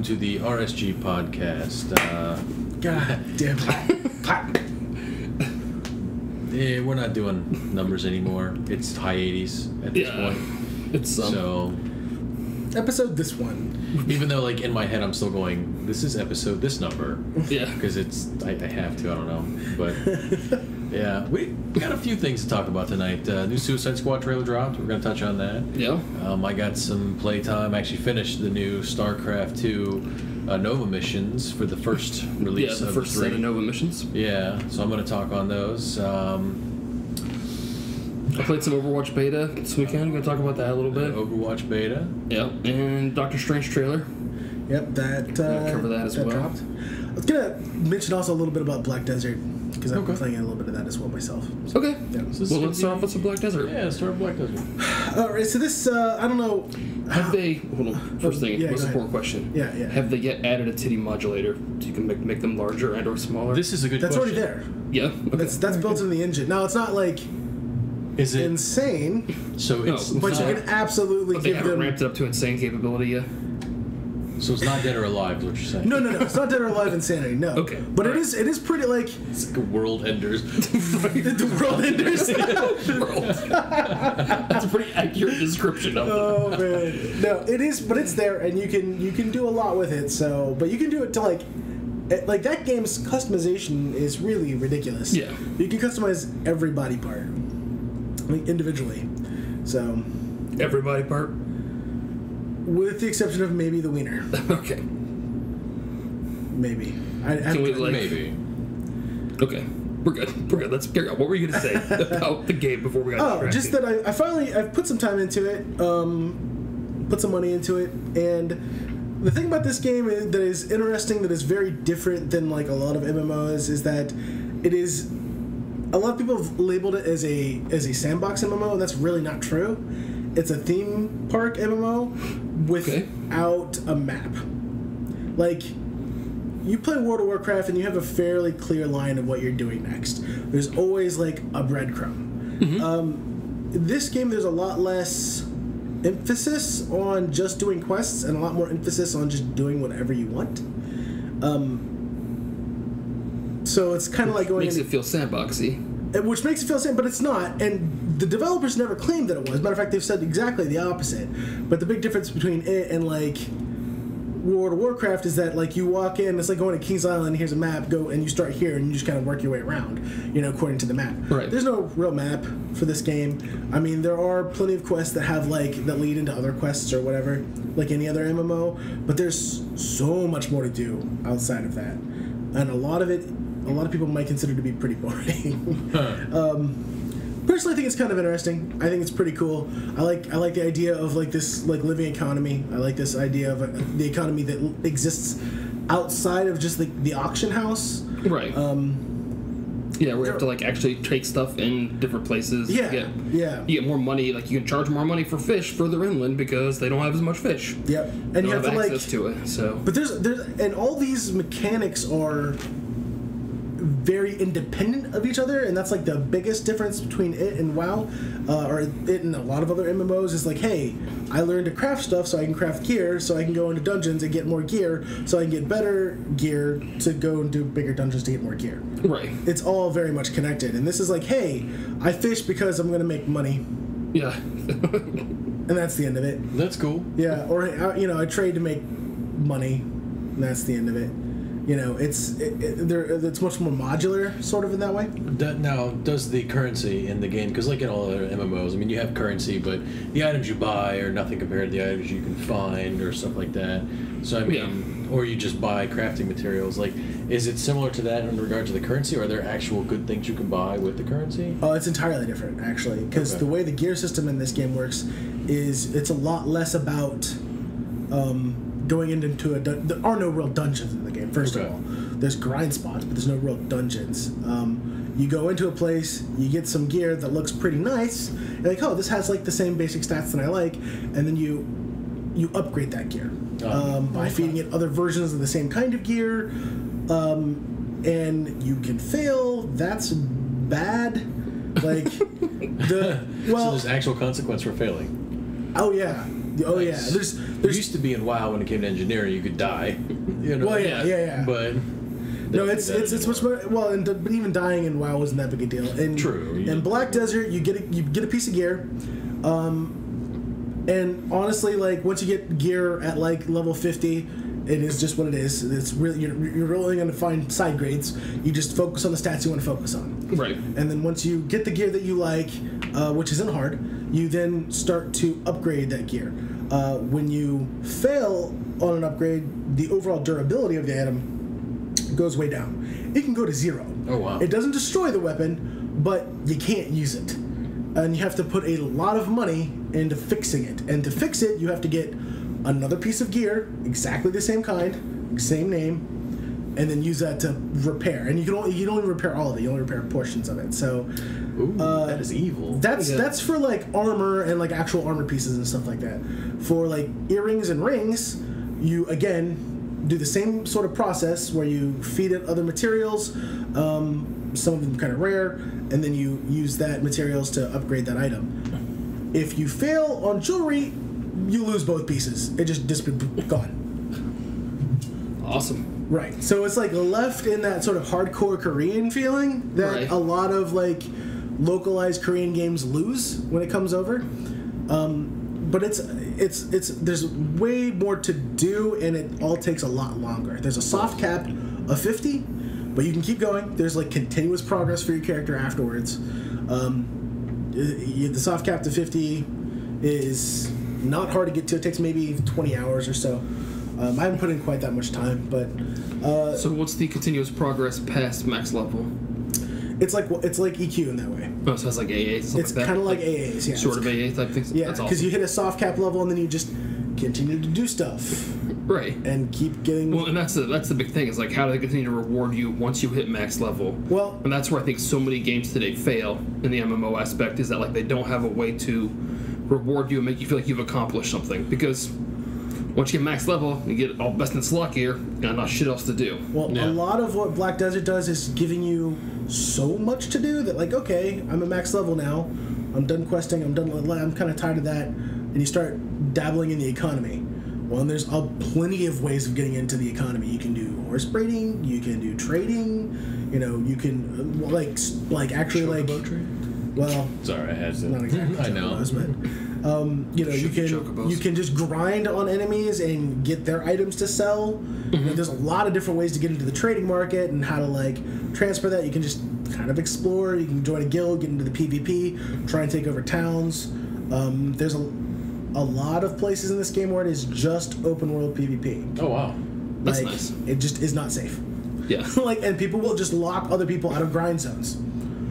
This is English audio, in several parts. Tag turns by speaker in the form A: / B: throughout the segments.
A: to the RSGPodcast.
B: God damn it.
A: Yeah, we're not doing numbers anymore. It's high 80s at this point.
C: It's
A: so
B: episode this one.
A: Even though, like, in my head I'm still going, this is episode this number.
C: Yeah.
A: Because it's, I have to, I don't know. But, yeah. We got a few things to talk about tonight. New Suicide Squad trailer dropped. We're going to touch on that.
C: Yeah.
A: I got some playtime. I actually finished the new StarCraft 2 Nova missions for the first release.
C: Yeah, the first set of Nova missions.
A: Yeah, so I'm going to talk on those.
C: I played some Overwatch beta this weekend. We're going to talk about that a little bit.
A: Overwatch beta.
C: Yeah, and Doctor Strange trailer.
B: Yep, that
C: cover that as well.
B: Dropped. I was going to mention also a little bit about Black Desert, because I've been playing a little bit of that as well myself.
C: So, okay.
B: Yeah.
C: Well, let's start off with some Black Desert.
A: Yeah, start with Black Desert.
B: Alright, so this, I don't know.
C: Have they... Hold on. First thing,
B: yeah,
C: a support question.
B: Yeah.
C: Have they yet added a titty modulator so you can make them larger and or smaller?
A: This is a good
B: That's
A: question.
B: already there.
C: Yeah? Okay.
B: That's built in the engine. Now, it's not, like,
A: Is it
B: insane,
A: So it's
C: No,
B: but
A: not,
B: you can absolutely
C: But they
B: give
C: haven't
B: them...
C: ramped it up to insane capability yet?
A: so it's not Dead or Alive, is what you're saying?
B: No. It's not Dead or Alive Insanity, no.
C: Okay.
B: But it is pretty, like...
A: It's like a World Enders.
B: the world enders.
C: That's a pretty accurate description of it.
B: Oh man, no, it is, but it's there, and you can do a lot with it. So, but you can do it to like that game's customization is really ridiculous.
C: Yeah,
B: you can customize every body part, like individually. So,
C: every body part,
B: with the exception of maybe the wiener.
C: Okay.
B: Maybe.
C: Can we like
A: Maybe.
C: Okay. We're good. Let's carry on. What were you gonna say about the game before we got distracted?
B: Just that I've put some time into it, put some money into it, and the thing about this game that is interesting, that is very different than like a lot of MMOs, is that it is. A lot of people have labeled it as a sandbox MMO, and that's really not true. It's a theme park MMO without a map. Like, you play World of Warcraft and you have a fairly clear line of what you're doing next. There's always like a breadcrumb.
C: Mm-hmm.
B: This game, there's a lot less emphasis on just doing quests and a lot more emphasis on just doing whatever you want. So it's kind of like going...
C: Makes it feel sandboxy.
B: Which makes it feel same, but it's not. And the developers never claimed that it was. Matter of fact, they've said exactly the opposite. But the big difference between it and like World of Warcraft is that like you walk in, it's like going to Kings Island. Here's a map, go and you start here, and you just kind of work your way around, according to the map.
C: Right.
B: There's no real map for this game. I mean, there are plenty of quests that have that lead into other quests or whatever, like any other MMO. But there's so much more to do outside of that, and a lot of people might consider to be pretty boring. Personally, I think it's kind of interesting. I think it's pretty cool. I like the idea of like this like living economy. I like this idea of the economy that exists outside of just the auction house.
C: Right. Yeah, we have to like actually take stuff in different places.
B: Yeah.
C: You get more money. Like you can charge more money for fish further inland because they don't have as much fish.
B: Yep. And you have to
C: access to it. So.
B: But there's and all these mechanics are very independent of each other, and that's like the biggest difference between it and WoW, or it and a lot of other MMOs is like, hey, I learned to craft stuff so I can craft gear, so I can go into dungeons and get more gear, so I can get better gear to go and do bigger dungeons to get more gear.
C: Right.
B: It's all very much connected, and this is like, hey, I fish because I'm going to make money.
C: Yeah.
B: And that's the end of it.
A: That's cool.
B: Yeah, or I trade to make money, and that's the end of it. It's much more modular, sort of, in that way.
A: Now, does the currency in the game, because like in all other MMOs, I mean, you have currency, but the items you buy are nothing compared to the items you can find or stuff like that. So, I mean, or you just buy crafting materials. Like, is it similar to that in regard to the currency, or are there actual good things you can buy with the currency?
B: Oh, it's entirely different, actually, because the way the gear system in this game works is it's a lot less about... going into there are no real dungeons in the game, first of all. There's grind spots, but there's no real dungeons. You go into a place, you get some gear that looks pretty nice, you're like, oh, this has like the same basic stats that I like, and then you upgrade that gear by feeding it other versions of the same kind of gear, and you can fail. That's bad. Like,
A: So there's actual consequence for failing.
B: Oh yeah. Oh yeah,
A: There used to be in WoW when it came to engineering, you could die. You know?
B: Well, yeah.
A: But
B: no, it's much more. Well, but even dying in WoW wasn't that big a deal.
A: True.
B: In Black Desert, you get a piece of gear, and honestly, like once you get gear at like level 50, it is just what it is. It's really you're really going to find side grades. You just focus on the stats you want to focus on.
C: Right.
B: And then once you get the gear that you like, which isn't hard, you then start to upgrade that gear. When you fail on an upgrade, the overall durability of the item goes way down. It can go to 0.
A: Oh, wow.
B: It doesn't destroy the weapon, but you can't use it. And you have to put a lot of money into fixing it. And to fix it, you have to get another piece of gear, exactly the same kind, same name, and then use that to repair. And you don't only repair all of it. You only repair portions of it. So
A: Ooh, that is evil.
B: That's for like armor and like actual armor pieces and stuff like that. For like earrings and rings, you again do the same sort of process where you feed it other materials. Some of them kind of rare, and then you use that materials to upgrade that item. If you fail on jewelry, you lose both pieces. It just gone.
C: Awesome.
B: Right. So it's like left in that sort of hardcore Korean feeling that a lot of like localized Korean games lose when it comes over. But it's there's way more to do, and it all takes a lot longer. There's a soft cap of 50, but you can keep going. There's like continuous progress for your character afterwards. The soft cap to 50 is not hard to get to. It takes maybe 20 hours or so. I haven't put in quite that much time, but
C: so what's the continuous progress past max level?
B: It's like EQ in that way.
C: Oh, so it's like AAs.
B: It's kind of like AAs, yeah.
C: Sort of AA type things.
B: Yeah,
C: that's
B: because
C: awesome.
B: you hit a soft cap level and then you just continue to do stuff.
C: Right.
B: And keep getting.
C: Well, and that's the big thing is like how do they continue to reward you once you hit max level?
B: Well,
C: and that's where I think so many games today fail in the MMO aspect is that like they don't have a way to reward you and make you feel like you've accomplished something because. Once you get max level, you get all best in slot gear, got not shit else to do.
B: Well, a lot of what Black Desert does is giving you so much to do that, like, okay, I'm at max level now, I'm done questing, I'm kind of tired of that, and you start dabbling in the economy. Well, and there's plenty of ways of getting into the economy. You can do horse breeding, you can do trading, you can actually like. Well,
A: sorry, I had to.
B: Not exactly.
A: I know.
B: You can just grind on enemies and get their items to sell.
C: Mm-hmm.
B: There's a lot of different ways to get into the trading market and how to like transfer that. You can just kind of explore. You can join a guild, get into the PvP, try and take over towns. There's a lot of places in this game where it is just open world PvP.
A: Oh wow,
C: that's nice.
B: It just is not safe.
C: Yeah.
B: And people will just lock other people out of grind zones.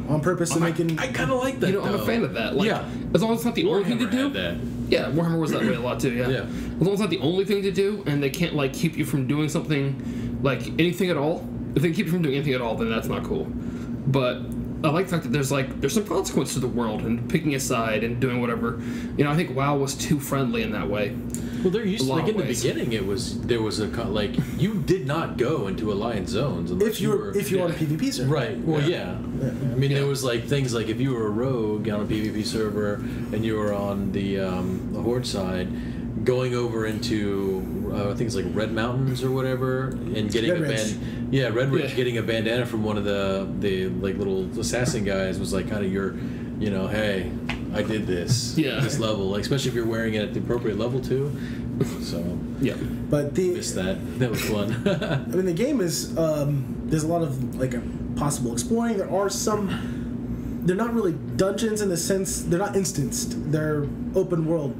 B: On purpose to make it.
A: I kind of like that.
C: I'm a fan of that. Like, as long as it's not the only thing to do. Yeah, Warhammer was that way a lot too. Yeah. As long as it's not the only thing to do, and they can't like keep you from doing something, like anything at all. If they keep you from doing anything at all, then that's not cool. But I like the fact that there's some consequence to the world and picking a side and doing whatever. I think WoW was too friendly in that way.
A: Well, there used to, like in the beginning, there was a you did not go into alliance zones
B: if you were on a PvP server.
A: Right. Well, yeah. I mean, there was like things like if you were a rogue on a PvP server and you were on the Horde side, going over into things like Red Mountains or whatever, and getting Red Ridge, getting a bandana from one of the like little assassin guys was like kind of your, hey. I did this at this level, like, especially if you're wearing it at the appropriate level too. So
B: but
A: missed that. That was fun.
B: I mean, the game is there's a lot of like a possible exploring. There are some. They're not really dungeons in the sense they're not instanced. They're open world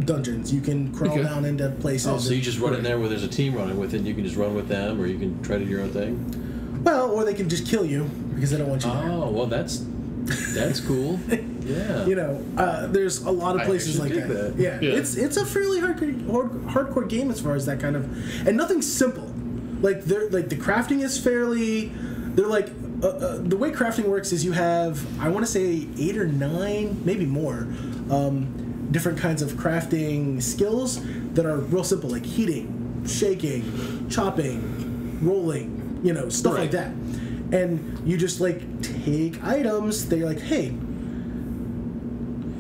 B: dungeons. You can crawl down into places.
A: Oh, so you just run in there where there's a team running with it. And you can just run with them, or you can try to do your own thing.
B: Well, or they can just kill you because they don't want you there.
A: Oh, well, that's cool. Yeah.
B: There's a lot of places like that. Yeah. It's a fairly hardcore game as far as that kind of, and nothing's simple. Like the crafting is fairly. They're like the way crafting works is you have I want to say 8 or 9, maybe more, different kinds of crafting skills that are real simple, like heating, shaking, chopping, rolling, stuff like that. And you just like take items. They're like, hey,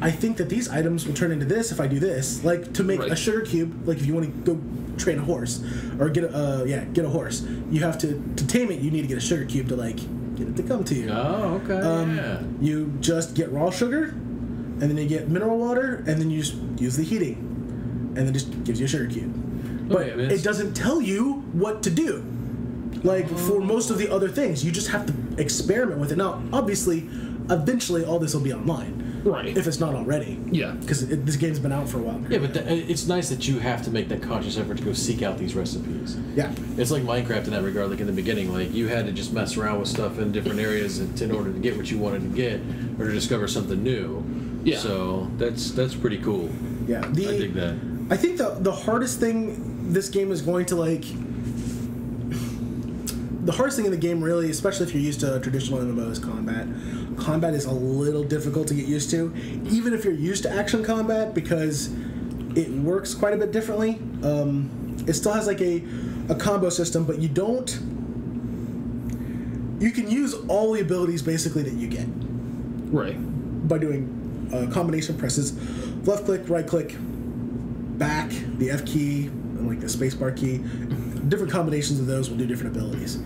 B: I think that these items will turn into this if I do this. Like, to make a sugar cube, like if you want to go train a horse, or get a horse, you have to tame it, you need to get a sugar cube to, like, get it to come to you.
A: Oh, okay,
B: You just get raw sugar, and then you get mineral water, and then you just use the heating, and then it just gives you a sugar cube. But it doesn't tell you what to do. Like, for most of the other things, you just have to experiment with it. Now, obviously, eventually all this will be online.
C: Right.
B: If it's not already.
C: Yeah.
B: Because this game's been out for a while.
A: Yeah, but it's nice that you have to make that conscious effort to go seek out these recipes.
B: Yeah.
A: It's like Minecraft in that regard. Like in the beginning, like you had to just mess around with stuff in different areas in order to get what you wanted to get or to discover something new. Yeah. So that's pretty cool.
B: Yeah.
A: I dig that.
B: I think the hardest thing this game is going to, like... The hardest thing in the game, really, especially if you're used to traditional MMO, is combat. Combat is a little difficult to get used to, even if you're used to action combat, because it works quite a bit differently. It still has like a combo system, but you don't... You can use all the abilities, basically, that you get.
C: Right.
B: By doing combination presses. Left click, right click, back, the F key, and like the spacebar key. Different combinations of those will do different abilities.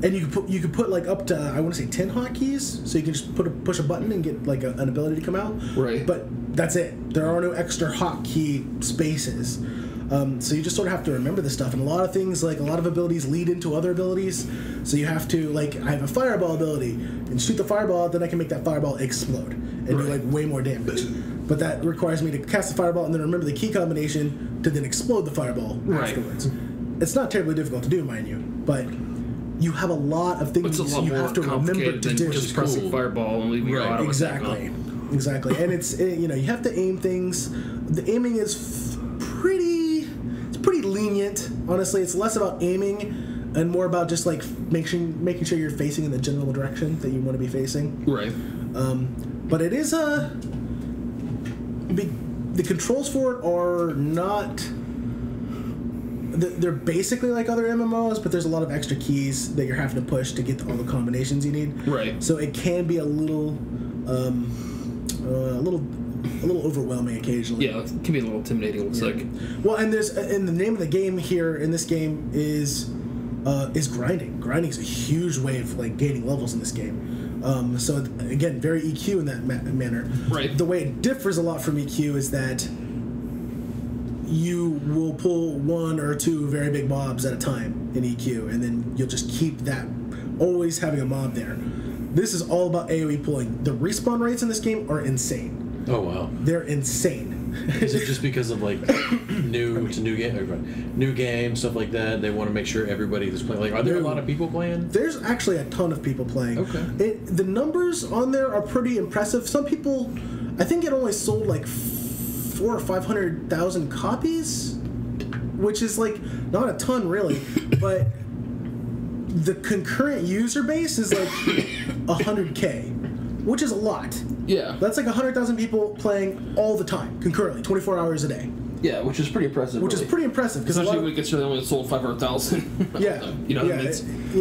B: And you could put like up to, I want to say, 10 hotkeys, so you can just push a button and get like an ability to come out.
C: Right.
B: But that's it. There are no extra hotkey spaces. So you just sort of have to remember this stuff. And a lot of things, like a lot of abilities lead into other abilities. So you have to, like, I have a fireball ability, and shoot the fireball, then I can make that fireball explode and do like way more damage. But that requires me to cast the fireball and then remember the key combination to then explode the fireball afterwards. It's not terribly difficult to do, mind you, but you have a lot of things you have to remember to do.
C: Just pressing fireball and leaving your auto
B: exactly. And you have to aim things. The aiming is pretty lenient. Honestly, it's less about aiming and more about just like making sure you're facing in the general direction that you want to be facing.
C: Right.
B: But it is the controls for it are not... They're basically like other MMOs, but there's a lot of extra keys that you're having to push to get all the combinations you need.
C: Right.
B: So it can be a little overwhelming occasionally.
C: Yeah, it can be a little intimidating. It looks like.
B: Well, and the name of the game here in this game is grinding. Grinding is a huge way of like gaining levels in this game. So again, very EQ in that manner.
C: Right.
B: The way it differs a lot from EQ is that you will pull one or two very big mobs at a time in EQ, and then you'll just keep that, always having a mob there. This is all about AoE pulling. The respawn rates in this game are insane.
A: Oh, wow.
B: They're insane.
A: Is it just because of, like, new game, stuff like that? They want to make sure everybody is playing. Like, are there a lot of people playing?
B: There's actually a ton of people playing.
A: Okay.
B: The numbers on there are pretty impressive. Some people, I think it only sold, like, 400,000 or 500,000 copies, which is like not a ton really, but the concurrent user base is like 100K, which is a lot.
C: Yeah,
B: that's like 100,000 people playing all the time concurrently, 24 hours a day.
C: Yeah, which is pretty impressive.
B: Which is pretty impressive, because
C: especially when it gets to they only sold 500,000.
B: Yeah,
C: you know,
B: yeah.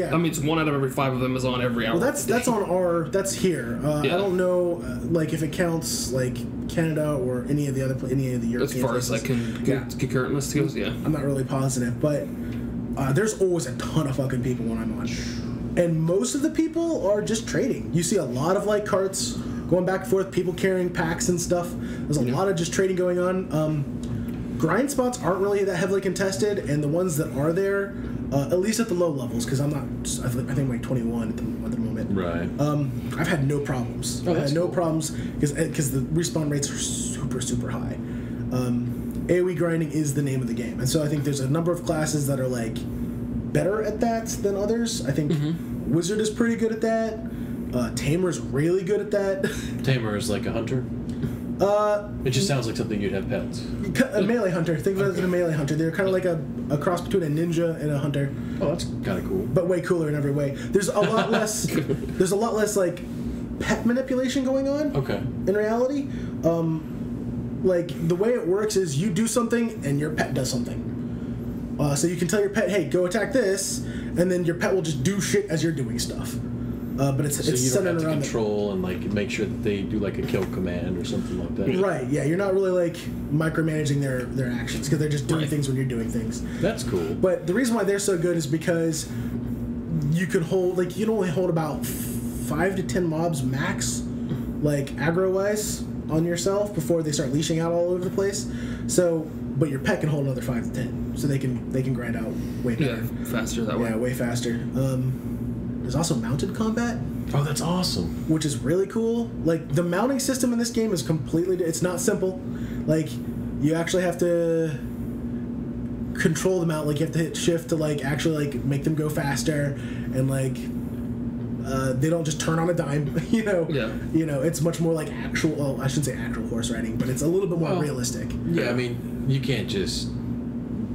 C: That means 1 out of every 5 of them is on every hour.
B: Well, that's on our. That's here. I don't know, like if it counts like Canada or any of the European.
C: As far as like concurrent list goes, yeah.
B: I'm not really positive, but there's always a ton of fucking people when I'm on, and most of the people are just trading. You see a lot of like carts going back and forth, people carrying packs and stuff. There's a lot of just trading going on. Grind spots aren't really that heavily contested, and the ones that are there, at least at the low levels, because I'm not, I think I'm like 21 at the moment.
A: Right.
B: I've had no problems.
A: Oh, that's
B: no
A: cool.
B: problems because the respawn rates are super, super high. AoE grinding is the name of the game, and so I think there's a number of classes that are like better at that than others. I think Wizard is pretty good at that. Tamer's really good at that.
A: Tamer is like a hunter? It just sounds like something you'd have pets.
B: A melee hunter. Think of it as a melee hunter. They're kind of like a cross between a ninja and a hunter.
A: Oh, that's kind of cool.
B: But way cooler in every way. There's a lot less. There's a lot less like pet manipulation going on.
A: Okay.
B: In reality, like the way it works is you do something and your pet does something. So you can tell your pet, "Hey, go attack this," and then your pet will just do shit as you're doing stuff. but it's
A: you
B: centered
A: don't have to
B: around
A: control and like make sure that they do like a kill command or something like that.
B: Right. Yeah, you're not really like micromanaging their actions because they're just doing things when you're doing things.
A: That's cool.
B: But the reason why they're so good is because you can hold you can only hold about 5 to 10 mobs max, like aggro wise, on yourself before they start leashing out all over the place. So, but your pet can hold another 5 to 10, so they can grind out way better.
C: Yeah, faster that way.
B: Yeah, way faster. There's also mounted combat.
A: Oh, that's awesome.
B: Which is really cool. Like, the mounting system in this game is completely... It's not simple. Like, you actually have to control the mount. Like, you have to hit shift to, like, actually, like, make them go faster. And, like, they don't just turn on a dime, you know?
C: Yeah.
B: You know, it's much more like actual... Well, I shouldn't say actual horse riding, but it's a little bit more realistic.
A: Yeah, I mean, you can't just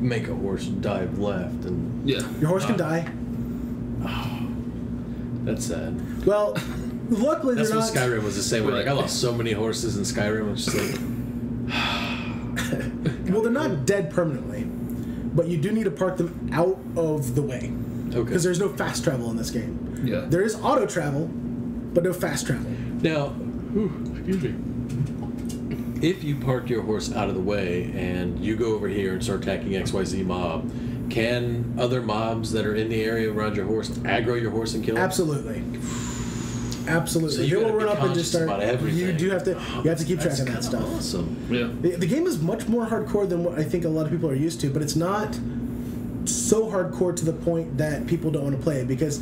A: make a horse dive left and...
B: Yeah. Your horse can die.
A: Oh. That's sad.
B: Well, luckily
A: that's
B: they're not...
A: what Skyrim was the same way. Like, I lost so many horses in Skyrim. I was just like...
B: Well, they're not dead permanently, but you do need to park them out of the way. Okay. Because there's no fast travel in this game.
C: Yeah.
B: There is auto travel, but no fast travel.
A: Now, excuse me. If you park your horse out of the way and you go over here and start attacking XYZ mob, can other mobs that are in the area around your horse aggro your horse and kill it?
B: Absolutely. Absolutely.
A: So you
B: will run up and just start.
A: About everything.
B: You do have to keep track of that stuff.
A: Awesome.
C: Yeah.
B: The game is much more hardcore than what I think a lot of people are used to, but it's not so hardcore to the point that people don't want to play it, because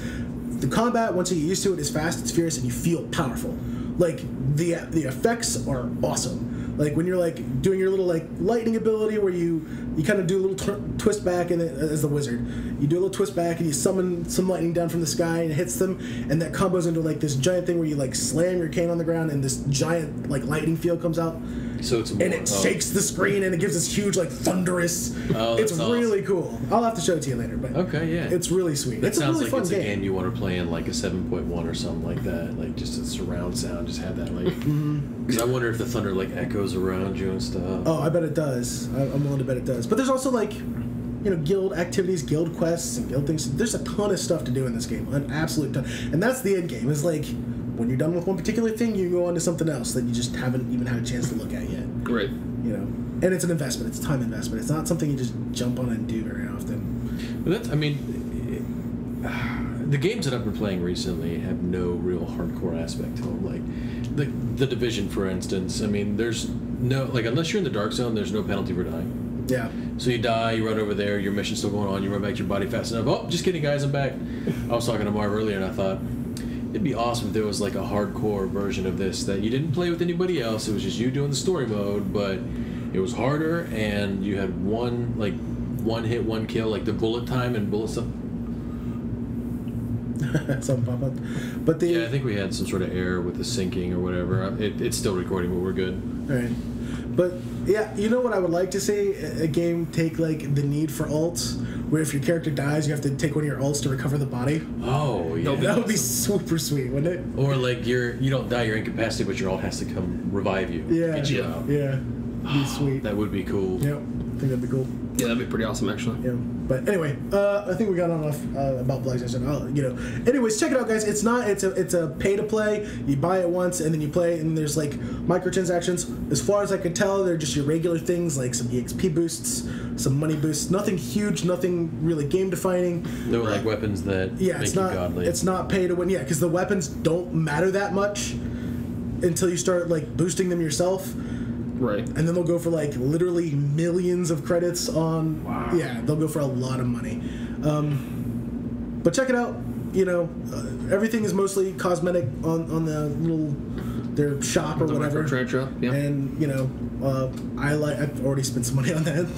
B: the combat, once you get used to it, is fast, it's furious, and you feel powerful. Like, the effects are awesome. Like, when you're, like, doing your little, like, lightning ability where you kind of do a little twist back and as the wizard. You do a little twist back and you summon some lightning down from the sky and it hits them, and that combos into, like, this giant thing where you, like, slam your cane on the ground and this giant, like, lightning field comes out.
A: So it's more,
B: and it shakes the screen and it gives this huge, like, thunderous... it's really awesome. Cool. I'll have to show it to you later, but...
A: Okay, yeah.
B: It's really sweet.
A: It
B: it's a really fun
A: it's
B: game.
A: a game you want to play in, like, a 7.1 or something like that. Like, just a surround sound. Just have that, like... Because I wonder if the thunder, like, echoes around you and stuff.
B: Oh, I bet it does. I'm willing to bet it does. But there's also, like, you know, guild activities, guild quests, and guild things. There's a ton of stuff to do in this game. An absolute ton. And that's the end game. Is like, when you're done with one particular thing, you go on to something else that you just haven't even had a chance to look at yet.
C: Right.
B: You know? And it's an investment. It's a time investment. It's not something you just jump on and do very often.
A: But that's, I mean, the games that I've been playing recently have no real hardcore aspect to them. Like, the Division, for instance. I mean, there's no, like, unless you're in the dark zone, there's no penalty for dying.
B: Yeah.
A: So you die, you run over there, your mission's still going on, you run back to your body fast enough. Oh, just kidding, guys, I'm back. I was talking to Marv earlier, and I thought it'd be awesome if there was, like, a hardcore version of this that you didn't play with anybody else. It was just you doing the story mode, but it was harder, and you had one hit, one kill, like the bullet time and bullet stuff.
B: Something pop up. But
A: yeah, I think we had some sort of error with the syncing or whatever. It's still recording, but we're good.
B: All right. But yeah, you know what I would like to see? A game take, like, the need for ults, where if your character dies, you have to take one of your ults to recover the body.
A: Oh, yeah.
B: That would be super sweet, wouldn't it?
A: Or, like, you don't die, you're incapacitated, but your ult has to come revive you.
B: Yeah.
A: Get you out.
B: Yeah. That'd be sweet.
A: That would be cool.
B: Yep. I think that'd be cool.
C: Yeah, that'd be pretty awesome, actually.
B: Yeah. But anyway, I think we got enough about PlayStation. You know. Anyways, check it out, guys. It's a pay to play. You buy it once and then you play, and there's, like, microtransactions. As far as I can tell, they're just your regular things, like some EXP boosts, some money boosts. Nothing huge. Nothing really game defining.
A: No, like, weapons that make you godly.
B: It's not pay to win. Yeah, because the weapons don't matter that much until you start, like, boosting them yourself.
C: Right.
B: And then they'll go for, like, literally millions of credits on...
A: Wow.
B: Yeah, they'll go for a lot of money. But check it out. You know, everything is mostly cosmetic on the little... their shop or whatever.
C: Trade shop, yeah.
B: And, you know, I've already spent some money on that.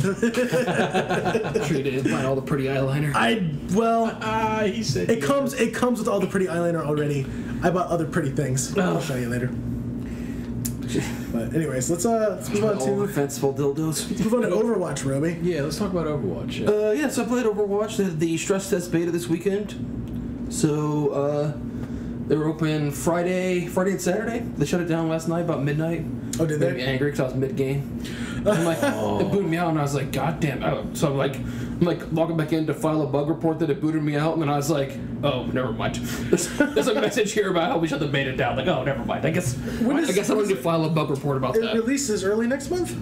C: Sure you did. Buy all the pretty eyeliner.
B: He said it comes with all the pretty eyeliner already. I bought other pretty things. I'll show you later. But anyways, let's move on to
C: fanciful dildos.
B: Let's move on to Overwatch, Roby.
A: Yeah, let's talk about Overwatch.
C: Yeah, so I played Overwatch. They had the stress test beta this weekend. So they were open Friday and Saturday. They shut it down last night about midnight.
B: Oh, did they?
C: Made me angry because I was mid-game. And it booted me out, and I was like, God damn. So I'm like logging back in to file a bug report that it booted me out, and then I was like, oh, never mind. There's a message here about how we shut the beta down. Like, oh, never mind. I guess I don't need to file a bug report about that.
B: It releases early next month?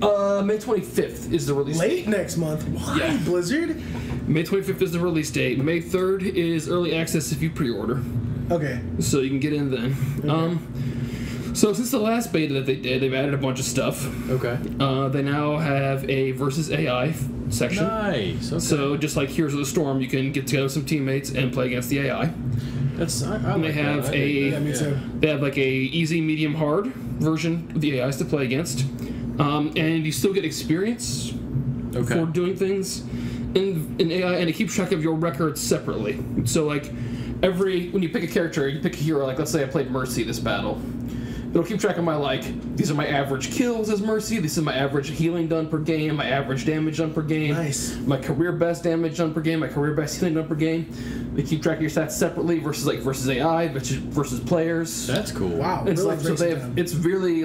C: May 25th is the release date.
B: Late next month? Why,
C: Yeah.
B: Blizzard?
C: May 25th is the release date. May 3rd is early access if you pre-order.
B: Okay.
C: So you can get in then. Okay. So since the last beta that they did, they've added a bunch of stuff.
A: Okay.
C: They now have a versus AI section.
A: Nice. Okay.
C: So just like Heroes of the Storm, you can get together with some teammates and play against the AI.
A: That's I
C: And
A: like
C: they have
A: that.
B: me too.
C: They have like a easy, medium, hard version of the AIs to play against, and you still get experience for doing things in AI, and it keeps track of your records separately. So like when you pick a character, you pick a hero. Like let's say I played Mercy this battle. It'll keep track of my, these are my average kills as Mercy, this is my average healing done per game, my average damage done per game,
B: nice.
C: My career best damage done per game, my career best healing done per game. They keep track of your stats separately versus AI, versus players.
A: That's cool.
B: Wow.
C: It's
B: really
C: it's really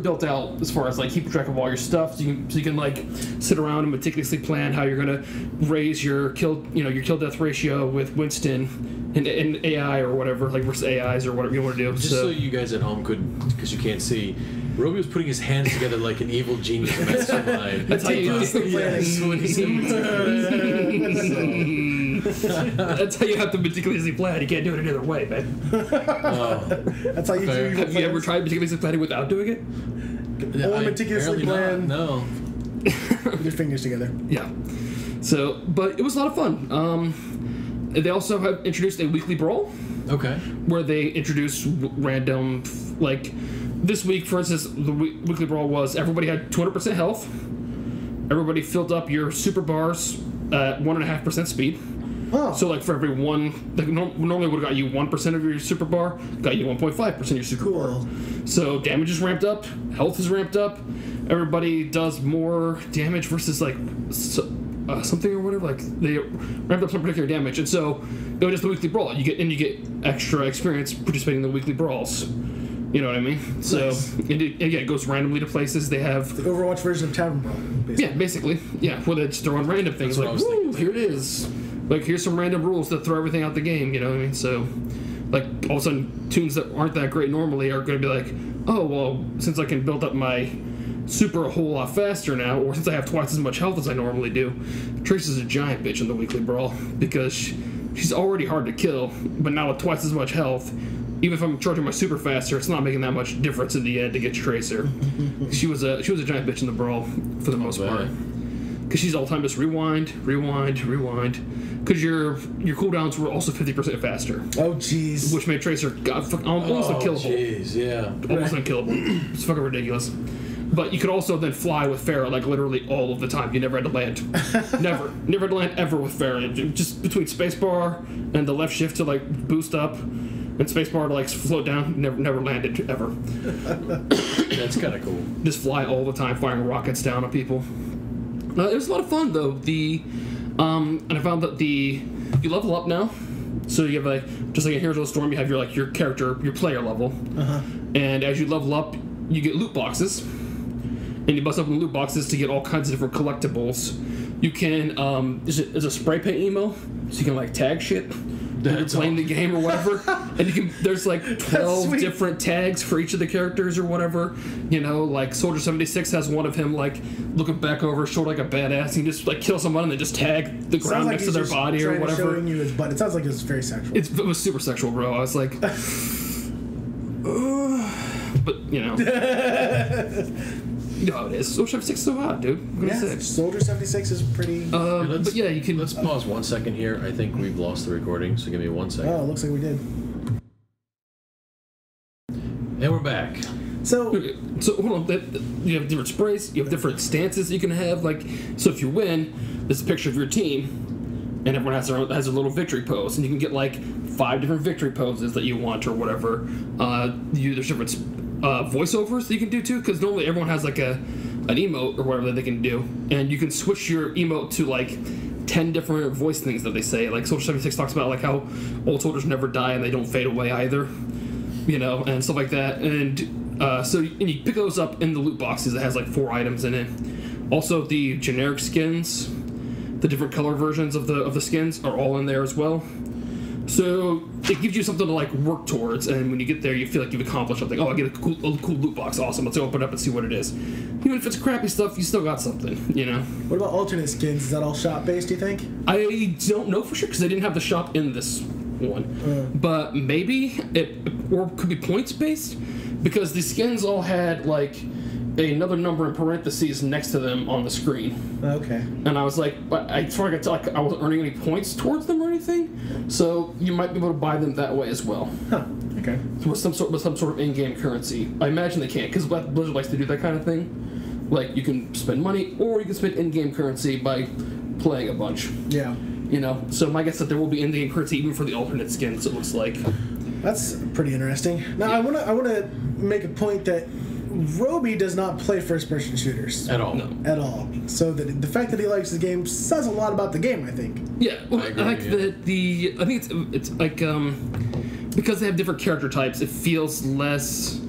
C: built out as far as keeping track of all your stuff, so you can sit around and meticulously plan how you're gonna raise your kill death ratio with Winston and AI or whatever, versus AIs or whatever you want to do.
A: Just so you guys at home could, because you can't see, Roby was putting his hands together like an evil genius mastermind.
C: That's how you That's how you have to meticulously plan. You can't do it any other way, man.
B: That's how you do your
C: Have you ever tried meticulously planning without doing it?
B: Or meticulously plan?
A: No.
B: With your fingers together.
C: Yeah. So, but it was a lot of fun. They also have introduced a weekly brawl.
A: Okay.
C: Where they introduce random, this week, for instance, the weekly brawl was everybody had 200% health. Everybody filled up your super bars at 1.5% speed.
B: Oh.
C: So, for every one, normally would have got you 1% of your super bar, got you 1.5% of your super bar. So, damage is ramped up, health is ramped up, everybody does more damage versus, something or whatever. They ramped up some particular damage. And so, it was just the weekly brawl. You get extra experience participating in the weekly brawls. You know what I mean? So, it goes randomly to places. They have
B: the Overwatch version of Tavern Brawl, basically.
C: Yeah, basically. Yeah, where they just throw in random things. Woo, here it is. Here's some random rules that throw everything out the game, you know what I mean? So, all of a sudden, tunes that aren't that great normally are going to be like, oh, well, since I can build up my super a whole lot faster now, or since I have twice as much health as I normally do, Trace is a giant bitch in the weekly brawl, because she's already hard to kill, but now with twice as much health, even if I'm charging my super faster, it's not making that much difference in the end to get Tracer. She was a giant bitch in the brawl for the most part, because she's all the time just rewind, because your cooldowns were also 50% faster.
B: Oh jeez.
C: Which made Tracer almost unkillable.
A: Jeez, yeah.
C: Almost unkillable. It's fucking ridiculous. But you could also then fly with Pharah literally all of the time. You never had to land. Never had to land ever with Pharah. Just between spacebar and the left shift to boost up, and spacebar to float down. Never landed ever.
A: That's kind of cool.
C: Just fly all the time, firing rockets down on people. It was a lot of fun though. And I found that you level up now. So you have just like in Heroes of the Storm, you have your character, your player level, and as you level up, you get loot boxes. And you bust open the loot boxes to get all kinds of different collectibles. You can, there's a spray paint emo, so you can tag shit when you're playing the game or whatever. And there's 12 different tags for each of the characters or whatever. Soldier 76 has one of him looking back over his shoulder like a badass. He just kill someone and they just tag the ground next to their body or whatever.
B: Showing you his butt. It sounds like it was very sexual.
C: It was super sexual, bro. I was like, but No, it is. Soldier 76 is so hot, dude. What
B: yeah,
C: say?
B: Soldier 76 is pretty...
C: but yeah, you can...
A: Let's pause 1 second here. I think we've lost the recording, so give me 1 second.
B: Oh, it looks like we did.
A: And we're back.
B: So
C: hold on. You have different sprays. You have different stances you can have. So if you win, there's a picture of your team, and everyone has a little victory pose, and you can get 5 different victory poses that you want or whatever. There's different voiceovers that you can do too, because normally everyone has an emote or whatever that they can do, and you can switch your emote to 10 different voice things that they say. Soldier 76 talks about how old soldiers never die and they don't fade away either, and stuff like that. And So and you pick those up in the loot boxes that has like 4 items in it. Also, the generic skins, the different color versions of the skins are all in there as well. So it gives you something to like work towards, and when you get there, you feel like you've accomplished something. Oh, I get a cool loot box. Awesome. Let's open it up and see what it is. Even if it's crappy stuff, you still got something. You know.
B: What about alternate skins? Is that all shop based? Do you think?
C: I don't know for sure because they didn't have the shop in this one, but maybe or it could be points based because the skins all had like another number in parentheses next to them on the screen.
B: Okay.
C: And I was like, but I sort of got I wasn't earning any points towards them or anything, so you might be able to buy them that way as well.
B: Huh. Okay.
C: With some sort of in-game currency. I imagine they can't because Blizzard likes to do that kind of thing. Like you can spend money or you can spend in-game currency by playing a bunch.
B: Yeah.
C: You know, so my guess is that there will be in-game currency even for the alternate skins. It looks like.
B: That's pretty interesting. Now I wanna make a point that Roby does not play first-person shooters
A: at all.
C: No.
B: At all. So the fact that he likes the game says a lot about the game, I think.
C: Yeah, well, I like I think it's like because they have different character types, it feels less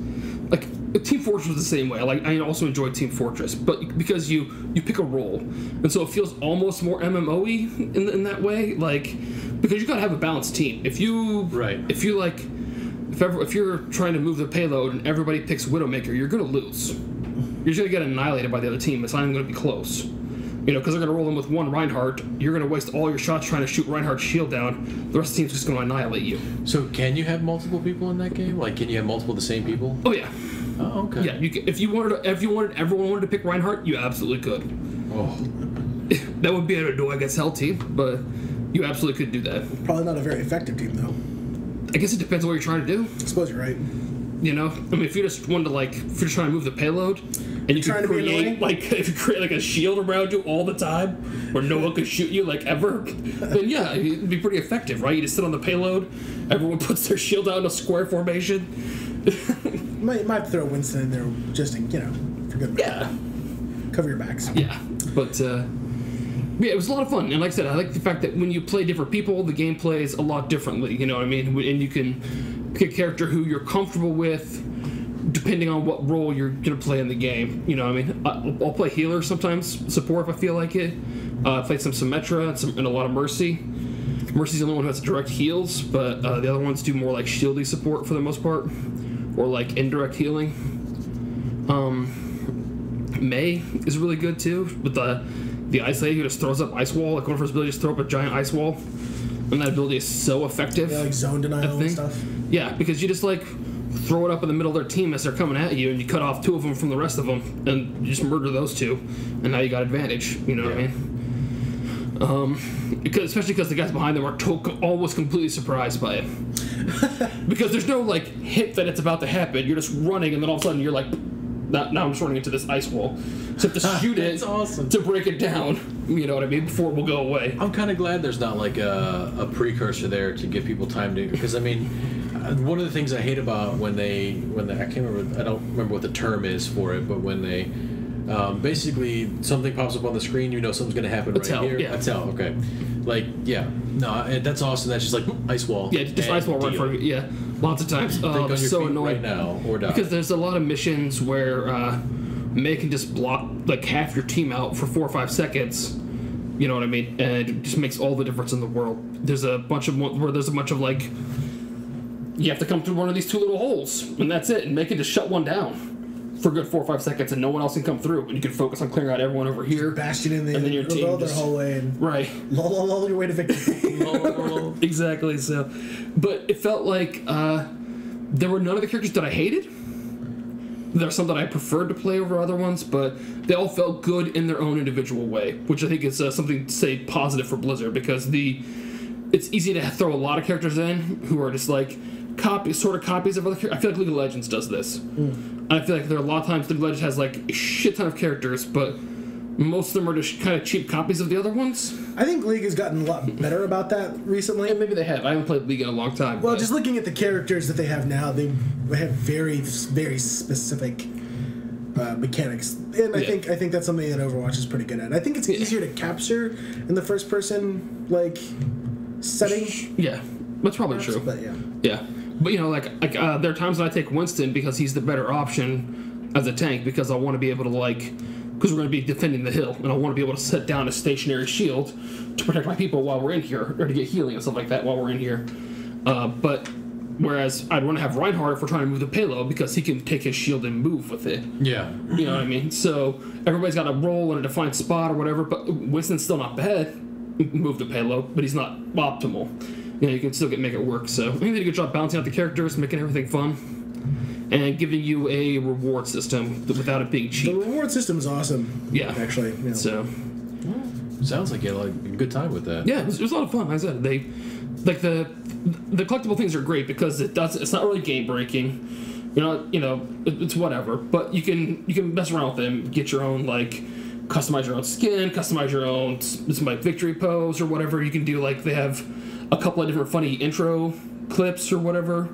C: like Team Fortress was the same way. I also enjoyed Team Fortress, but because you pick a role, and so it feels almost more MMO-y in that way. Like because you gotta have a balanced team. If you're trying to move the payload and everybody picks Widowmaker, you're gonna lose. You're just gonna get annihilated by the other team. It's not even gonna be close. You know, because they're gonna roll in with one Reinhardt. You're gonna waste all your shots trying to shoot Reinhardt's shield down. The rest of the team's just gonna annihilate you.
A: So can you have multiple people in that game? Like, can you have multiple of the same people?
C: Oh yeah.
A: Oh, okay.
C: Yeah, you can, if everyone wanted to pick Reinhardt, you absolutely could.
A: Oh.
C: That would be an annoying as hell team, but you absolutely could do that.
B: Probably not a very effective team, though.
C: I guess it depends on what you're trying to do.
B: I suppose you're right.
C: You know, I mean, if you're just wanted to if you're trying to move the payload, and you can create if you create like a shield around you all the time, where no one can shoot you ever, then yeah, it'd be pretty effective, right? You just sit on the payload, everyone puts their shield out in a square formation.
B: might throw Winston in there just to, for good reason.
C: Yeah.
B: Cover your backs.
C: Yeah, but yeah, it was a lot of fun, and like I said, I like the fact that when you play different people, the game plays a lot differently. You know what I mean? And you can pick a character who you're comfortable with, depending on what role you're gonna play in the game. You know what I mean? I'll play healer sometimes, support if I feel like it. I played some Symmetra and a lot of Mercy. Mercy's the only one who has direct heals, but the other ones do more like shieldy support for the most part, or like indirect healing. May is really good too with the ice lady who just throws up ice wall. Like one of her abilities, just throw up a giant ice wall, and that ability is so effective.
B: Yeah, like zone denial and stuff.
C: Yeah, because you just throw it up in the middle of their team as they're coming at you, and you cut off 2 of them from the rest of them, and you just murder those 2, and now you got advantage. You know what I mean? Especially because the guys behind them are almost completely surprised by it. Because there's no hint that it's about to happen. You're just running, and then all of a sudden you're like, now I'm just running into this ice wall. So you have to shoot it
A: awesome.
C: To break it down. You know what I mean? Before it will go away.
A: I'm kind of glad there's not a precursor there to give people time to, because I mean, one of the things I hate about when they I can't remember, I don't remember what the term is for it, but when they basically something pops up on the screen, something's going to happen here.
C: Yeah.
A: A tell, okay. That's awesome. That's just ice wall.
C: Yeah, just ice wall right in front of you. Yeah, lots of times. It's so annoying
A: right now or die.
C: Because there's a lot of missions where May can just block half your team out for 4 or 5 seconds. You know what I mean? And it just makes all the difference in the world. There's a bunch of you have to come through one of these 2 little holes, and that's it. And May can just shut one down for a good 4 or 5 seconds, and no one else can come through. And you can focus on clearing out everyone over here.
B: Bastion in the
C: and then your team
B: their whole way and
C: right.
B: Lol your way to victory.
C: Exactly. So, but it felt like there were none of the characters that I hated. There are some that I preferred to play over other ones, but they all felt good in their own individual way, which I think is something to say positive for Blizzard, because it's easy to throw a lot of characters in who are just copies of other characters. I feel like League of Legends does this. I feel like there are a lot of times League of Legends has a shit ton of characters, but most of them are just kind of cheap copies of the other ones.
B: I think League has gotten a lot better about that recently.
C: And maybe they have. I haven't played League in a long time.
B: Well, just looking at the characters that they have now, they have very, very specific mechanics, and I think that's something that Overwatch is pretty good at. I think it's easier to capture in the first person setting.
C: Yeah, that's probably true.
B: But yeah.
C: Yeah. But there are times when I take Winston because he's the better option as a tank, because I want to be able to because we're going to be defending the hill, and I want to be able to set down a stationary shield to protect my people while we're in here, or to get healing and stuff like that while we're in here. But whereas I'd want to have Reinhardt if we're trying to move the payload, because he can take his shield and move with it.
A: Yeah.
C: You know what I mean? So everybody's got to roll in a defined spot or whatever, but Winston's still not bad. Move the payload, but he's not optimal. You can still make it work. So I think they did a good job balancing out the characters, making everything fun, and giving you a reward system without it being cheap.
B: The reward system is awesome.
C: Yeah.
B: Actually. Yeah.
C: So.
A: Sounds like you had a good time with that.
C: Yeah, it was a lot of fun. Like I said, the collectible things are great because it's not really game breaking. It's whatever. But you can mess around with them, get your own customize your own skin, customize your own victory pose or whatever. You can do they have a couple of different funny intro clips or whatever.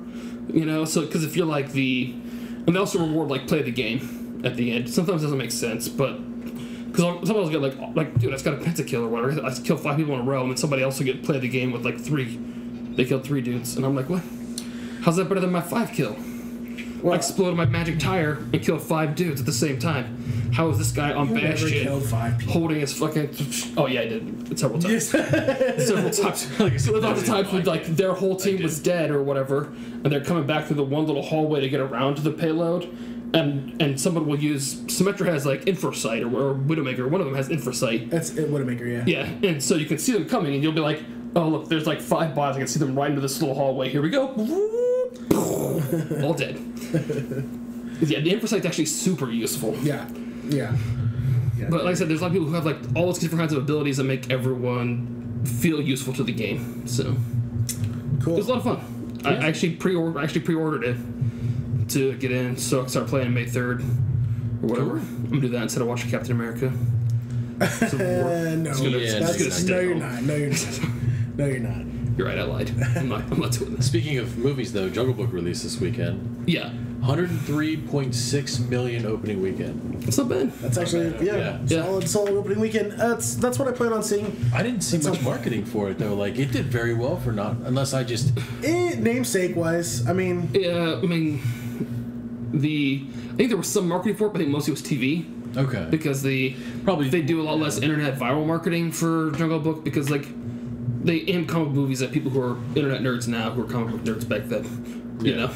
C: So because if you're and they also reward play the game at the end. Sometimes it doesn't make sense, but. Because somebody else get dude, I just got a pentakill or whatever. I killed 5 people in a row, and then somebody else will play the game with 3. They killed 3 dudes, and I'm like, what? How's that better than my 5 kill? I exploded my magic tire and killed 5 dudes at the same time. How is this guy on Bastion holding his fucking? Oh yeah, I did several times. Several times. Lots of times when their whole team was dead or whatever, and they're coming back through the one little hallway to get around to the payload. And someone will use... Symmetra has, Infrasight, or Widowmaker. One of them has Infrasight.
B: That's Widowmaker, yeah.
C: Yeah, and so you can see them coming, and you'll be like, oh, look, there's 5 bots. I can see them right into this little hallway. Here we go. All dead. Yeah, the Infrasight's actually super useful.
B: Yeah.
C: But like I said, there's a lot of people who have, all those different kinds of abilities that make everyone feel useful to the game. So... Cool. It was a lot of fun. Yeah. I actually pre-ordered it to get in, so I can start playing May 3rd or whatever. Cool. I'm gonna do that instead of watching Captain America.
B: No, you're not. No, you're not.
C: You're right, I lied. I'm not doing that.
A: Speaking of movies, though, Jungle Book released this weekend.
C: Yeah.
A: 103.6 million opening weekend.
C: That's not bad.
B: That's actually solid opening weekend. That's what I plan on seeing.
A: I didn't see much marketing for it though. It did very well for not unless I just
B: namesake wise. I mean,
C: yeah. I think there was some marketing for it, but I think mostly it was TV.
A: Okay.
C: Because they do a lot less internet viral marketing for Jungle Book because they aim comic movies at people who are internet nerds now who were comic book nerds back then. You know.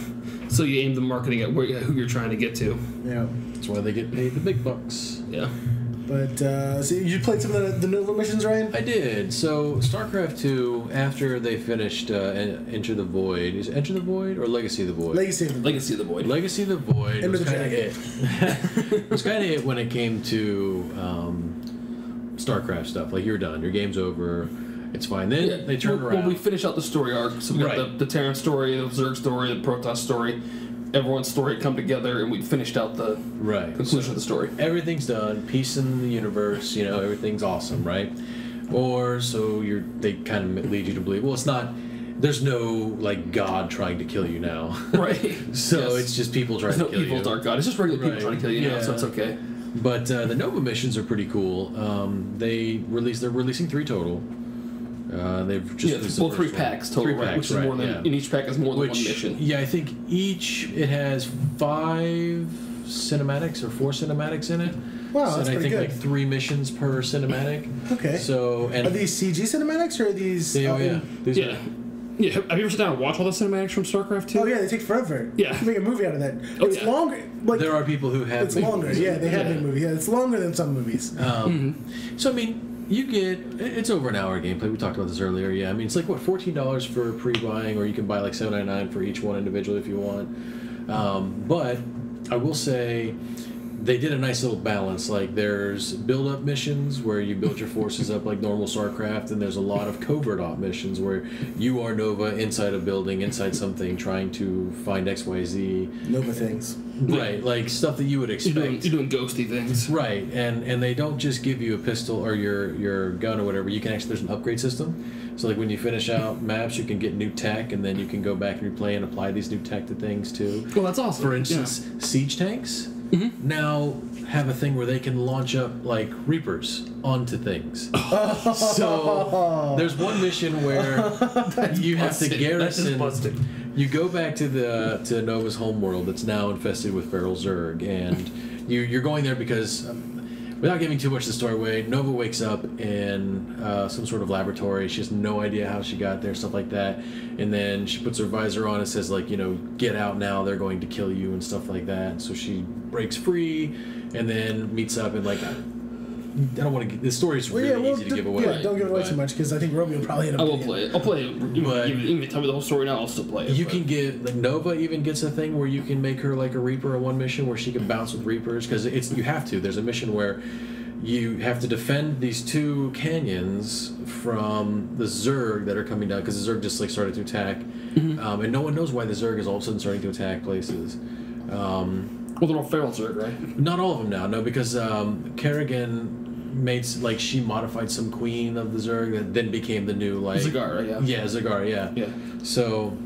C: So you aim the marketing at who you're trying to get to.
B: Yeah.
A: That's why they get paid the big bucks.
C: Yeah.
B: But, so you played some of the new missions, Ryan?
A: I did. So, StarCraft 2, after they finished Enter the Void, is it Enter the Void or Legacy of the Void?
C: Legacy of the Void.
A: Legacy of the Void was kind of it. It was kind of it when it came to StarCraft stuff. You're done. Your game's over. It's fine. Then they turn around.
C: Well, we finish out the story arc. So we got the Terran story, the Zerg story, the Protoss story. Everyone's story come together, and we finished out the conclusion of the story.
A: Everything's done. Peace in the universe. Everything's awesome, right? Or so they kind of lead you to believe. Well, it's not. There's no God trying to kill you now,
C: right?
A: So it's just people trying to kill you.
C: There's no evil dark god. It's just regular people trying to kill you now, so it's okay.
A: But the Nova missions are pretty cool. They're releasing 3 total. They've just
C: 3 packs total, which is more than in each pack has more than one mission.
A: Yeah, I think it has 5 cinematics or 4 cinematics in it.
B: Wow, that's pretty good.
A: 3 missions per cinematic.
B: Okay.
A: So
B: are these CG cinematics or are these?
A: Yeah.
C: Yeah, have you ever sat down and watched all the cinematics from StarCraft 2?
B: Oh yeah, they take forever.
C: Yeah,
B: you can make a movie out of that. It's longer.
A: There are people who have.
B: It's longer. Yeah, they have made movies. Yeah, it's longer than some movies.
A: So I mean. It's over an hour gameplay. We talked about this earlier. Yeah, I mean, it's $14 for pre-buying, or you can buy $7.99 for each one individually if you want. But I will say they did a nice little balance. There's build-up missions where you build your forces up like normal StarCraft, and there's a lot of covert op missions where you are Nova inside a building, inside something, trying to find XYZ.
B: Nova things.
A: Right, stuff that you would expect.
C: You're doing ghosty things.
A: Right, and they don't just give you a pistol or your gun or whatever. You can there's an upgrade system. So when you finish out maps, you can get new tech, and then you can go back and replay and apply these new tech to things too.
C: Well, that's awesome.
A: For instance, siege tanks. now have a thing where they can launch up like Reapers onto things. So there's one mission where you have to garrison. You go back to Nova's homeworld that's now infested with feral Zerg, and you're going there because, without giving too much of the story away, Nova wakes up in some sort of laboratory. She has no idea how she got there, stuff like that. And then she puts her visor on and says, like, get out now, they're going to kill you and stuff like that. So she breaks free and then meets up and, like, I don't want to. The story's really easy to give away.
B: Yeah, don't give away too much because I think Romeo will probably end up.
C: I will play it. I'll play it. Even tell me the whole story now. I'll still play it.
A: You can get like Nova even gets a thing where you can make her like a Reaper in one mission where she can bounce with Reapers because you have to. There's a mission where you have to defend these two canyons from the Zerg that are coming down because the Zerg just like started to attack, and no one knows why the Zerg is all of a sudden starting to attack places.
C: Well, they're all feral Zerg, right?
A: Not all of them now, no, because Kerrigan made like she modified some queen of the Zerg that then became the new like
C: Zagara, yeah.
A: Yeah, Zagara, yeah. So,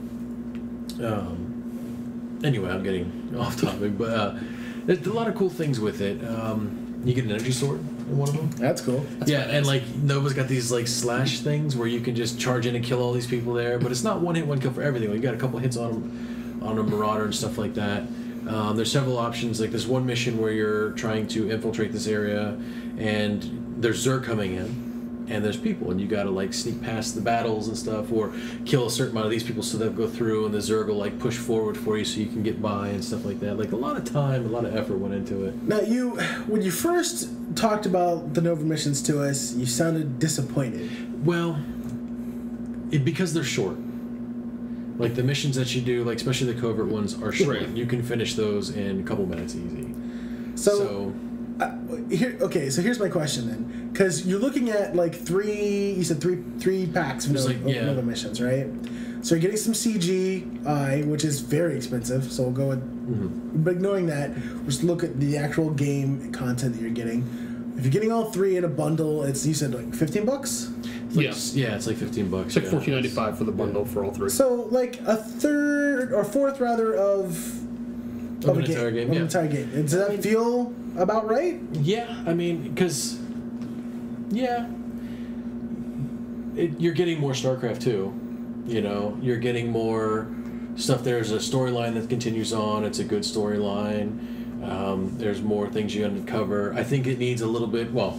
A: anyway, I'm getting off topic, but there's a lot of cool things with it. You get an energy sword in one of them.
B: That's cool.
A: And like Nova's got these like slash things where you can just charge in and kill all these people there, but it's not one hit, one kill for everything. Like, you got a couple hits on a Marauder and stuff like that. There's several options. Like there's one mission where you're trying to infiltrate this area, and there's Zerg coming in, and there's people, and you got to like sneak past the battles and stuff, or kill a certain amount of these people so they'll go through, and the Zerg will like push forward for you so you can get by and stuff like that. Like a lot of time, a lot of effort went into it.
B: Now when you first talked about the Nova missions to us, you sounded disappointed.
A: Well, because they're short. Like the missions that you do, like especially the covert ones, are short. Right. You can finish those in a couple minutes easy.
B: So here's my question then, because you're looking at like three packs of Nova missions, right? So you're getting some CGI, which is very expensive. So we'll go with, but ignoring that, we'll just look at the actual game content that you're getting. If you're getting all three in a bundle, you said like $15.
A: It's like $15.
C: It's like $14.95 for the bundle for all three.
B: So like a third or fourth rather of an entire game. Entire game. Does that feel about right?
A: Yeah, I mean, because you're getting more StarCraft 2. You're getting more stuff. There's a storyline that continues on. It's a good storyline. There's more things you uncover. I think it needs a little bit. Well,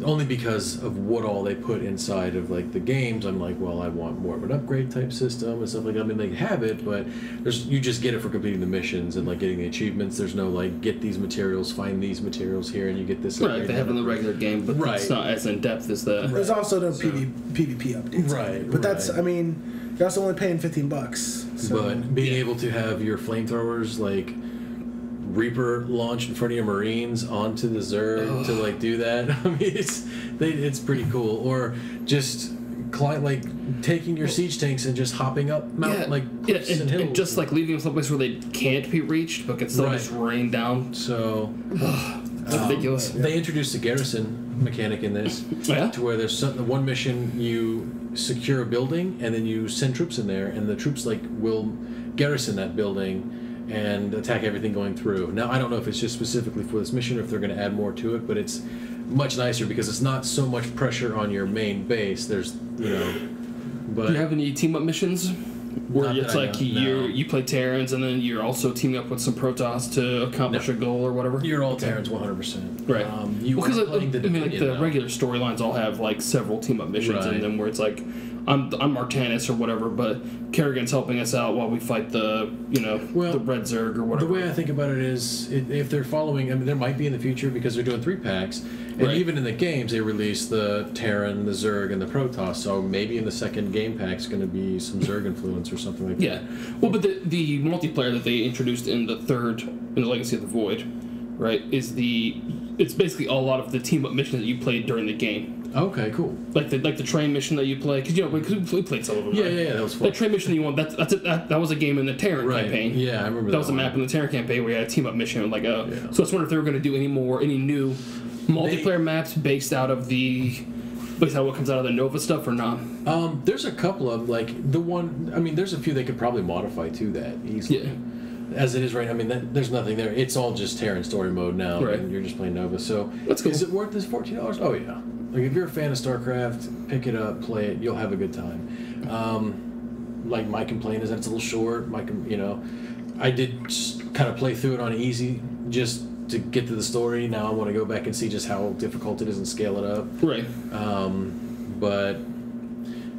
A: only because of what all they put inside of like the games. I'm like, well, I want more of an upgrade type system and stuff like that. I mean, they have it, but you just get it for completing the missions and like getting the achievements. There's no like get these materials, find these materials here, and you get this.
C: Right, they have in the regular game, but it's not as in depth as the.
B: There's also no PvP updates.
A: Right,
B: but that's I mean, you're also only paying $15. So.
A: But being able to have your flamethrowers like Reaper launch in front of your Marines onto the Zerg to like do that. I mean, it's pretty cool. Or just taking your siege tanks and just hopping up and hills.
C: And just like leaving them someplace where they can't be reached, but can still just rain down.
A: So
C: it's ridiculous.
A: They introduced a garrison mechanic in this, to where there's one mission you secure a building and then you send troops in there, and the troops will garrison that building and attack everything going through. Now, I don't know if it's just specifically for this mission or if they're going to add more to it, but it's much nicer because it's not so much pressure on your main base. There's, but...
C: Do you have any team-up missions? Where it's like you play Terrans and then you're also teaming up with some Protoss to accomplish a goal or whatever?
A: You're all Terrans 100%.
C: Right. Because the regular storylines all have like several team-up missions in them where it's like, I'm Martanis or whatever, but Kerrigan's helping us out while we fight the Red Zerg or whatever.
A: The way I think about it is, if they're following, I mean, there might be in the future because they're doing 3 packs, and even in the games they release the Terran, the Zerg, and the Protoss. So maybe in the second game pack is going to be some Zerg influence or something like that.
C: Yeah. Well, but the multiplayer that they introduced in the Legacy of the Void, right, it's basically a lot of the team up missions that you played during the game.
A: Okay, cool.
C: Like the train mission that you play, because we played some of them.
A: Yeah, that was fun.
C: That train mission you won, that was a game in the Terran campaign.
A: Yeah, I remember that.
C: That was a map in the Terran campaign where you had a team up mission. So I was wondering if they were going to do any new multiplayer maps based out of what comes out of the Nova stuff or not.
A: There's a couple of there's a few they could probably modify to that easily.
C: Yeah.
A: as it is right now, I mean, there's nothing there. It's all just Terran story mode now,
C: right.
A: and you're just playing Nova. So,
C: that's cool.
A: Is it worth this $14? Oh yeah. Like if you're a fan of StarCraft, pick it up, play it. You'll have a good time. Like my complaint is that it's a little short. I did kind of play through it on easy just to get to the story. Now I want to go back and see just how difficult it is and scale it up.
C: Right.
A: But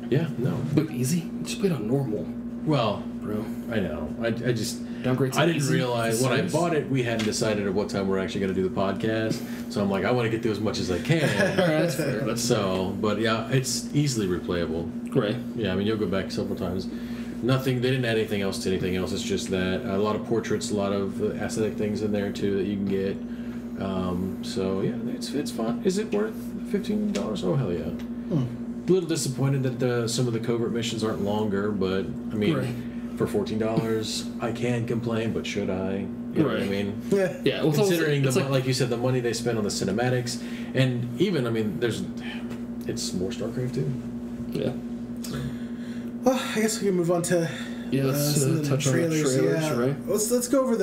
A: yeah, no.
C: But easy? Just play it on normal.
A: Well,
C: bro,
A: I know. I just
C: downgrade.
A: I didn't realize when I bought it, we hadn't decided at what time we're actually going to do the podcast. So I'm like, I want to get through as much as I can.
C: That's fair.
A: But yeah, it's easily replayable.
C: Right.
A: Yeah, I mean, you'll go back several times. Nothing. They didn't add anything else to anything else. It's just that a lot of portraits, a lot of aesthetic things in there too that you can get. So yeah, it's fun. Is it worth $15? Oh hell yeah. A little disappointed that some of the covert missions aren't longer, but I mean, right. For $14, I can complain, but should I? You know what I mean?
C: Yeah.
A: Well, considering like you said, the money they spend on the cinematics, and even I mean, it's more StarCraft too.
C: Yeah.
B: So. Well, I guess we can move on to some of the trailers. Yeah. Right? Let's go over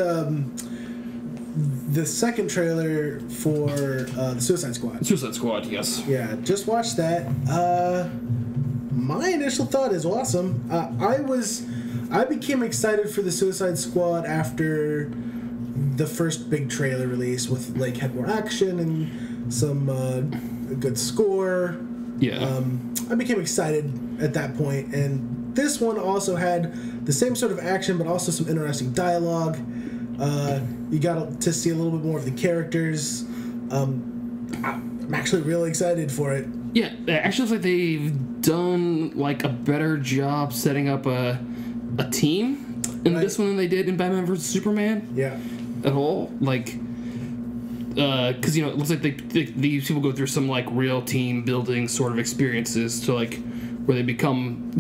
B: the second trailer for the Suicide Squad.
C: Suicide Squad, yes.
B: Yeah, just watched that. My initial thought is awesome. I became excited for the Suicide Squad after the first big trailer release with had more action and some good score.
C: Yeah.
B: I became excited at that point, and this one also had the same sort of action, but also some interesting dialogue. You got to see a little bit more of the characters. I'm actually really excited for it.
C: Yeah, it actually looks like they've done a better job setting up a team in this one than they did in Batman vs Superman.
B: Yeah.
C: At all, because it looks like these people go through some real team building sort of experiences to where they become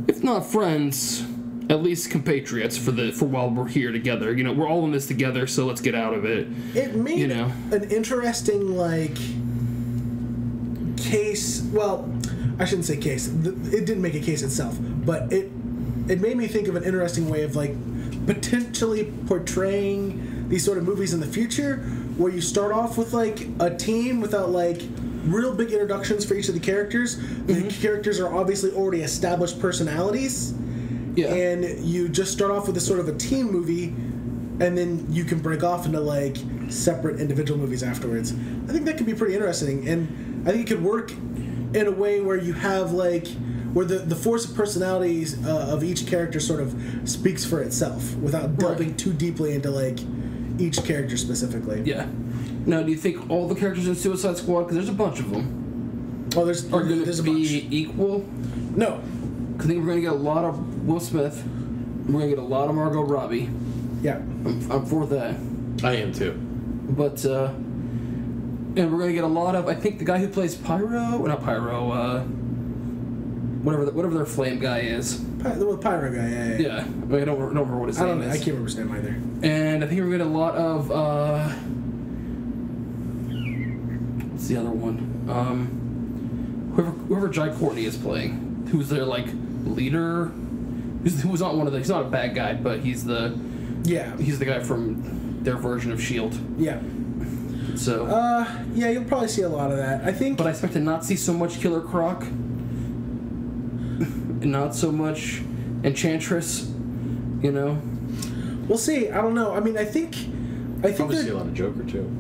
C: if not friends, at least compatriots for while we're here together. We're all in this together, so let's get out of it.
B: It made an interesting case. Well, I shouldn't say case. It didn't make a case itself, but it made me think of an interesting way of potentially portraying these sort of movies in the future, where you start off with a team without real big introductions for each of the characters. Mm-hmm. The characters are obviously already established personalities. Yeah. And you just start off with a sort of a team movie, and then you can break off into separate individual movies afterwards. I think that could be pretty interesting, and I think it could work in a way where you have where the force of personalities of each character sort of speaks for itself without delving too deeply into each character specifically.
C: Yeah. Now, do you think all the characters in Suicide Squad, because there's a bunch of them,
B: are going to
C: be equal?
B: No.
C: I think we're going to get a lot of Will Smith. We're going to get a lot of Margot Robbie.
B: Yeah.
C: I'm for that.
A: I am too.
C: But, and we're going to get a lot of, I think the guy who plays whatever their flame guy is.
B: The Pyro guy, yeah.
C: Yeah. I don't remember what his name is.
B: I can't remember his name either.
C: And I think we're going to get a lot of, what's the other one? Whoever Jai Courtney is playing. Who's their leader? Who was not one of the? He's not a bad guy, but he's the guy from their version of S.H.I.E.L.D.
B: Yeah.
C: So.
B: Yeah, you'll probably see a lot of that. I think.
C: But I expect to not see so much Killer Croc, and not so much Enchantress.
B: We'll see. I don't know. I mean, I think
A: probably see a lot of Joker too.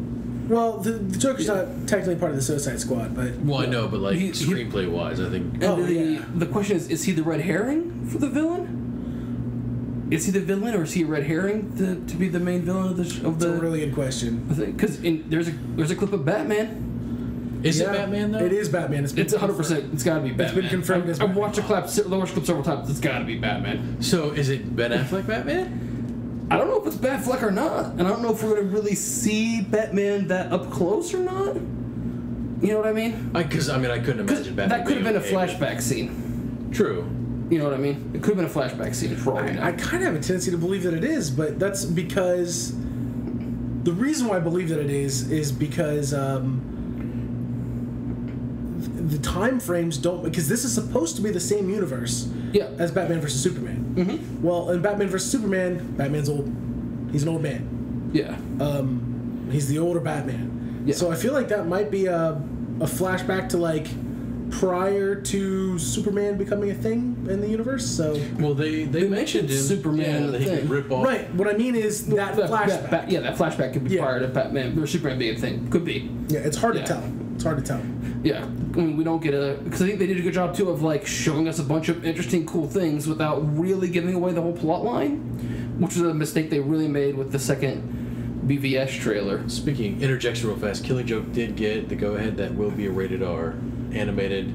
B: Well, the Joker's not technically part of the Suicide Squad, but...
A: Well, I know, but screenplay-wise, I think...
C: And the question is he the red herring for the villain? Is he the villain, or is he a red herring to be the main villain of the... That's
B: a really good question.
C: Because there's a clip of Batman.
A: Is it Batman, though?
B: It is Batman. It's
C: 100%. It's got to be Batman.
B: It's been confirmed as Batman.
C: I've watched the clip several times. It's got to be Batman.
A: So, is it Ben Affleck Batman?
C: I don't know if it's Batfleck or not, and I don't know if we're going to really see Batman that up close or not. You know what I mean?
A: Because I couldn't imagine Batman.
C: That could have been a flashback scene.
A: True.
C: You know what I mean? It could have been a flashback scene for all we know.
B: I kind of have a tendency to believe that it is, but that's because the reason why I believe that it is because the time frames don't, because this is supposed to be the same universe as Batman vs Superman.
C: Mm-hmm.
B: Well, in Batman vs Superman, Batman's old. He's an old man.
C: Yeah.
B: He's the older Batman. Yeah. So I feel like that might be a flashback to like prior to Superman becoming a thing in the universe. So
A: they mentioned him.
C: Superman
A: that he could rip off.
B: Right. What I mean is that flashback.
C: That flashback could be prior to Batman or Superman being a thing. Could be.
B: Yeah, it's hard to tell. It's hard to tell.
C: Yeah, I mean, we don't get because I think they did a good job too of like showing us a bunch of interesting, cool things without really giving away the whole plot line, which was a mistake they really made with the second BVS trailer.
A: Speaking, interjection real fast. Killing Joke did get the go-ahead that will be a rated R animated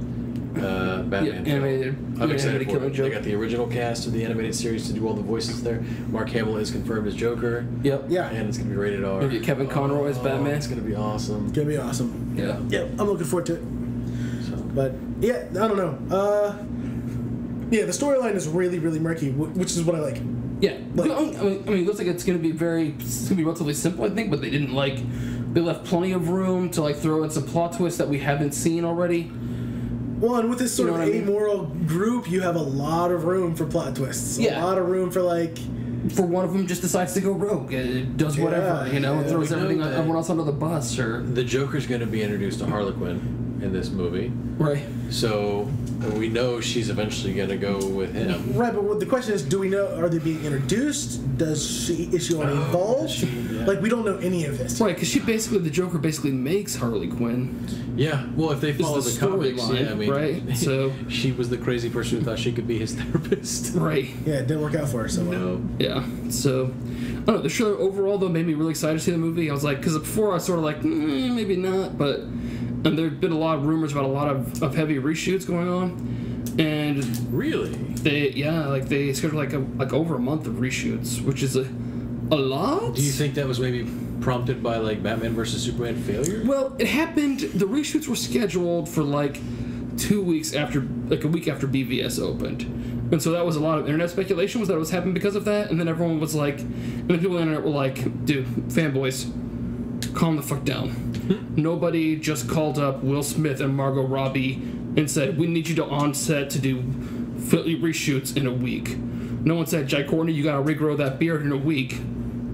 A: Batman.
C: Yeah, animated.
A: I'm excited for
C: Killing
A: it.
C: Joke.
A: They got the original cast of the animated series to do all the voices there. Mark Hamill is confirmed as Joker.
C: Yep.
B: Yeah.
A: And it's gonna be rated R.
C: Maybe Kevin Conroy as Batman.
A: It's gonna be awesome.
B: It's gonna be awesome.
C: Yeah.
B: Yeah, I'm looking forward to it. So. But yeah, I don't know. Yeah, the storyline is really, really murky, which is what I like.
C: Yeah. Like, I mean, it looks like it's gonna be relatively simple, I think, but they left plenty of room to like throw in some plot twists that we haven't seen already.
B: Well, and with this sort of amoral group, you have a lot of room for plot twists. A lot of room for like...
C: For one of them just decides to go rogue. It does whatever, and throws everyone else under the bus. Or
A: the Joker's going to be introduced to Harlequin in this movie.
C: Right.
A: So we know she's eventually going to go with him.
B: Right, but the question is, do we know, are they being introduced? Is she already involved? Like, we don't know any of this.
C: Right, because the Joker basically makes Harley Quinn.
A: Yeah, well, if they follow the comics,
C: line, right? So
A: she was the crazy person who thought she could be his therapist.
C: Right.
B: Yeah, it didn't work out for her so well.
A: No.
C: Yeah, so, I don't know, the trailer overall, though, made me really excited to see the movie. I was like, because before I was sort of like, maybe not, but and there have been a lot of rumors about a lot of heavy reshoots going on. And
A: really?
C: They scheduled like over a month of reshoots, which is a lot.
A: Do you think that was maybe prompted by like Batman versus Superman failure?
C: Well, it happened. The reshoots were scheduled for like 2 weeks after, like a week after BVS opened, and so that was a lot of internet speculation was that it was happening because of that. And then everyone was like, and then people on the internet were like, "Dude, fanboys, calm the fuck down." Nobody just called up Will Smith and Margot Robbie and said, "We need you to on set to do reshoots in a week." No one said, "Jai Courtney, you gotta regrow that beard in a week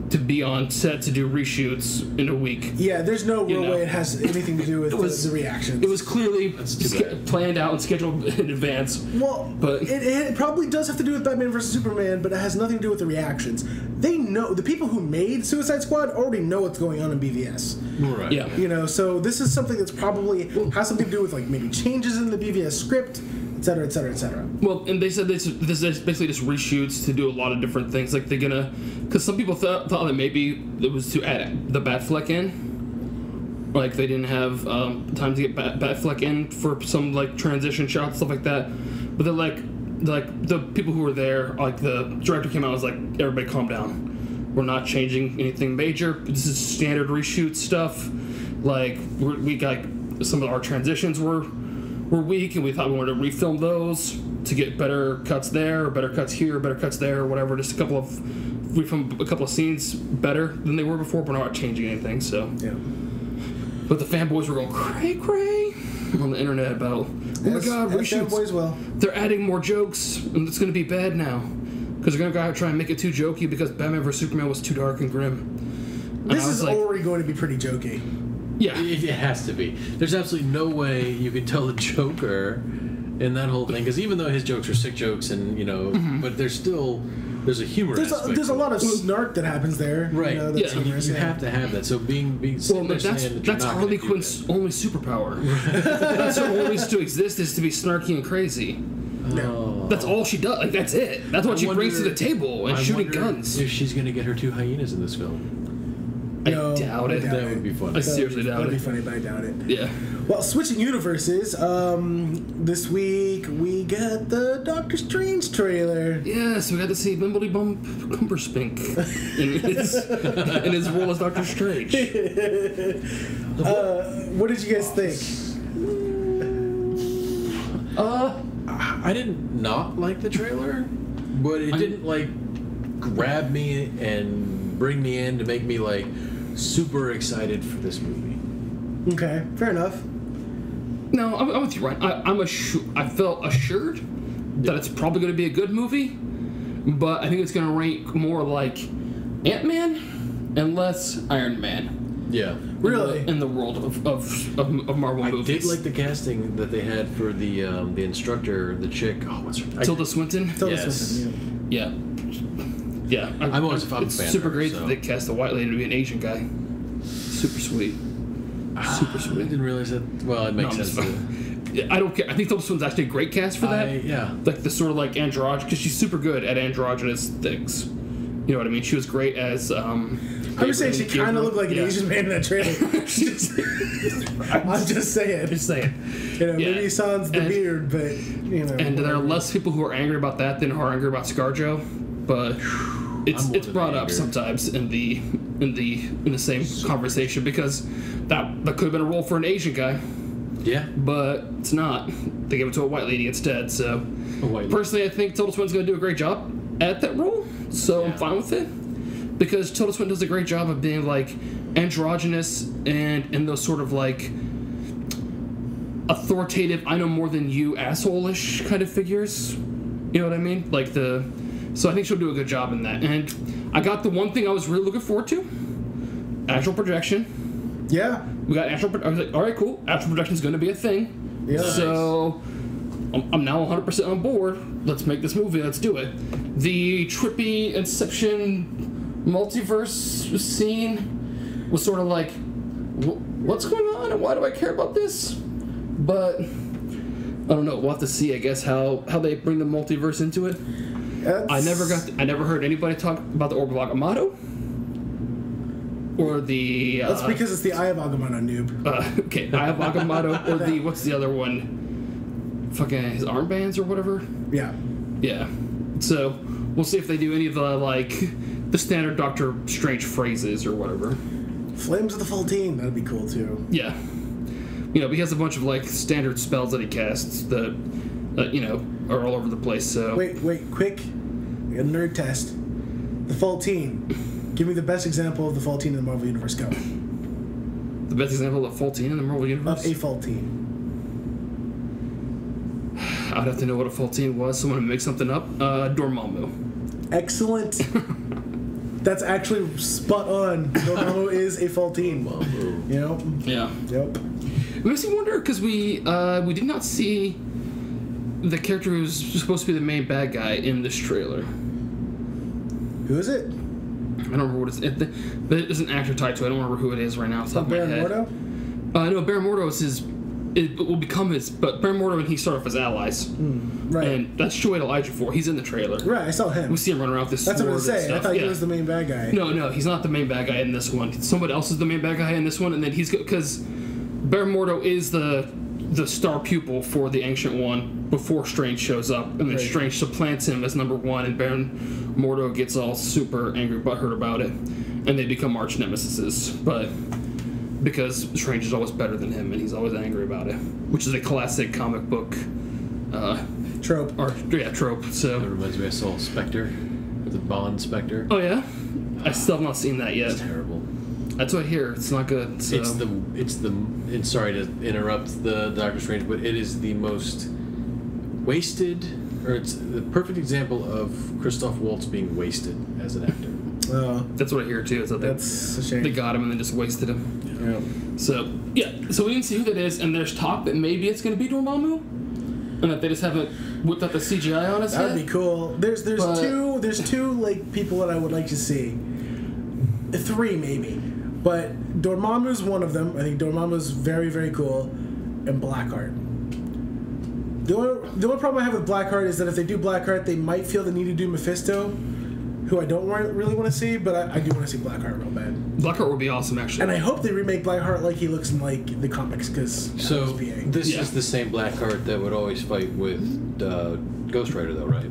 C: to be on set to do reshoots in a week."
B: Yeah, there's no real way it has anything to do with the reactions.
C: It was clearly planned out and scheduled in advance.
B: Well, but it probably does have to do with Batman vs. Superman, but it has nothing to do with the reactions. They know, the people who made Suicide Squad already know what's going on in BVS.
A: Right.
C: Yeah.
B: So this is something that's probably has something to do with like maybe changes in the BVS script, et cetera, et cetera, et cetera.
C: Well, and they said this is basically just reshoots to do a lot of different things. Like they're gonna, because some people thought that maybe it was to add the Batfleck in. Like they didn't have time to get Batfleck in for some like transition shots, stuff like that. But they're like the people who were there, like the director came out and was like, "Everybody calm down. We're not changing anything major. This is standard reshoot stuff. Like we got some of our transitions were weak, and we thought we wanted to refilm those to get better cuts there, or better cuts here, or better cuts there, or whatever. Just refilm a couple of scenes better than they were before, but we're not changing anything." So
B: yeah.
C: But the fanboys were going cray on the internet about, "Oh my god, reshoots!
B: Fanboys will.
C: They're adding more jokes, and it's going to be bad now because they're going to try and make it too jokey because Batman vs Superman was too dark and grim."
B: This is already going to be pretty jokey.
C: Yeah,
A: it has to be. There's absolutely no way you can tell the Joker in that whole thing, because even though his jokes are sick jokes, and but there's a humor.
B: There's a lot of snark that happens there,
A: right?
B: That's
A: you have to have that. So
C: that's Harley Quinn's only superpower. That's her only reason to exist is to be snarky and crazy.
B: No.
C: That's all she does. Like that's it. That's what she brings to the table, and shooting guns.
A: If she's gonna get her 2 hyenas in this film.
C: I doubt it.
A: That would be funny.
C: I seriously doubt it.
B: That'd be funny, but I doubt it.
C: Yeah.
B: Well, switching universes, this week we got the Doctor Strange trailer.
C: Yes, we got to see Bimbledy Bump Cumberspink in his role as Doctor Strange.
B: What did you guys think?
A: I didn't not like the trailer, but it didn't like grab me and bring me in to make me like super excited for this movie.
B: Okay, fair enough.
C: No, I'm with you, Ryan. I felt assured that it's probably going to be a good movie, but I think it's going to rank more like Ant-Man and less Iron Man.
A: Yeah.
B: Really?
C: In the world of Marvel movies.
A: I did like the casting that they had for the instructor, the chick. Oh, what's her name?
C: Tilda Swinton?
B: Tilda Swinton,
C: yeah. Yeah.
A: I'm always a fan.
C: It's super great that they cast a white lady to be an Asian guy. Super sweet. Super sweet.
A: I didn't realize that. Well, it makes sense.
C: I don't care. I think Tilda Swinton's actually a great cast for that.
A: Yeah.
C: Like the sort of like androgynous, because she's super good at androgynous things. You know what I mean? She was great as.
B: I would say she kind of looked like an Asian man in that trailer. I'm just saying.
C: Just saying.
B: You know, maybe sans the beard, but you know.
C: And there are less people who are angry about that than who are angry about ScarJo, but it's brought up sometimes in the same conversation because that could have been a role for an Asian guy.
A: Yeah.
C: But it's not. They gave it to a white lady instead. So personally, I think Tilda Swinton's going to do a great job at that role. So I'm fine with it. Because Tilda Swinton does a great job of being like androgynous and in those sort of like authoritative, I know more than you asshole-ish kind of figures. You know what I mean? Like so I think she'll do a good job in that. And I got the one thing I was really looking forward to. Astral projection.
B: Yeah.
C: We got astral projection. I was like, all right, cool. Astral projection is going to be a thing.
B: Yeah.
C: So I'm now 100% on board. Let's make this movie. Let's do it. The trippy Inception multiverse scene was sort of like, what's going on and why do I care about this? But I don't know. We'll have to see, I guess, how they bring the multiverse into it. I never heard anybody talk about the Orb of Agamotto or the.
B: That's because it's the Eye of Agamotto, noob.
C: Okay, Eye of Agamotto or the what's the other one? Fucking his armbands or whatever.
B: Yeah.
C: Yeah. So we'll see if they do any of the standard Doctor Strange phrases or whatever.
B: Flames of the Fultine, that'd be cool too.
C: Yeah. You know, he has a bunch of like standard spells that he casts that you know, are all over the place. So
B: wait, quick, a nerd test. The Fultine. Give me the best example of the Fultine in the Marvel Universe. Go.
C: The best example of the Fultine in the Marvel Universe?
B: Of a Fultine.
C: I'd have to know what a Fultine was. Someone make something up. Dormammu.
B: Excellent. That's actually spot on. Dormammu is a Fultine. You know?
C: Yeah.
B: Yep.
C: It makes me wonder because we did not see the character who's supposed to be the main bad guy in this trailer.
B: Who is it?
C: I don't remember what there's an actor tied to it. I don't remember who it is right now. Off the top of my head.
B: Baron Mordo?
C: No, Baron Mordo is his. It will become his. But Baron Mordo and he start off as allies.
B: Right.
C: And that's Joey Elijah for. He's in the trailer.
B: Right, I saw him.
C: We see him running around with this sword.
B: That's what I was saying. I thought he was the main bad guy.
C: No, he's not the main bad guy in this one. Somebody else is the main bad guy in this one, and then he's because Baron Mordo is the star pupil for the Ancient One before Strange shows up, and then Strange supplants him as number one, and Baron Mordo gets all super angry, butthurt about it, and they become arch nemesis. But because Strange is always better than him, and he's always angry about it, which is a classic comic book
B: trope.
C: Trope. So
A: that reminds me of Soul Spectre, the Bond Spectre.
C: Oh yeah, I still have not seen that yet.
A: It's terrible.
C: That's what I hear. It's not good. So.
A: And sorry to interrupt the Doctor Strange, but it is the most wasted, or it's the perfect example of Christoph Waltz being wasted as an actor.
C: That's what I hear too.
B: That's a shame.
C: They got him and then just wasted him.
B: Yeah.
C: So we didn't see who that is, and there's talk that maybe it's going to be Dormammu, and that they just haven't whipped out the CGI on us yet.
B: That'd be cool. There's two like people that I would like to see. 3 maybe. But Dormammu's one of them. I think Dormammu's very, very cool. And Blackheart. The only problem I have with Blackheart is that if they do Blackheart, they might feel the need to do Mephisto, who I don't really want to see, but I do want to see Blackheart real bad.
C: Blackheart would be awesome, actually.
B: And I hope they remake Blackheart like he looks in like the comics, because
A: this is the same Blackheart that would always fight with Ghost Rider, though, right?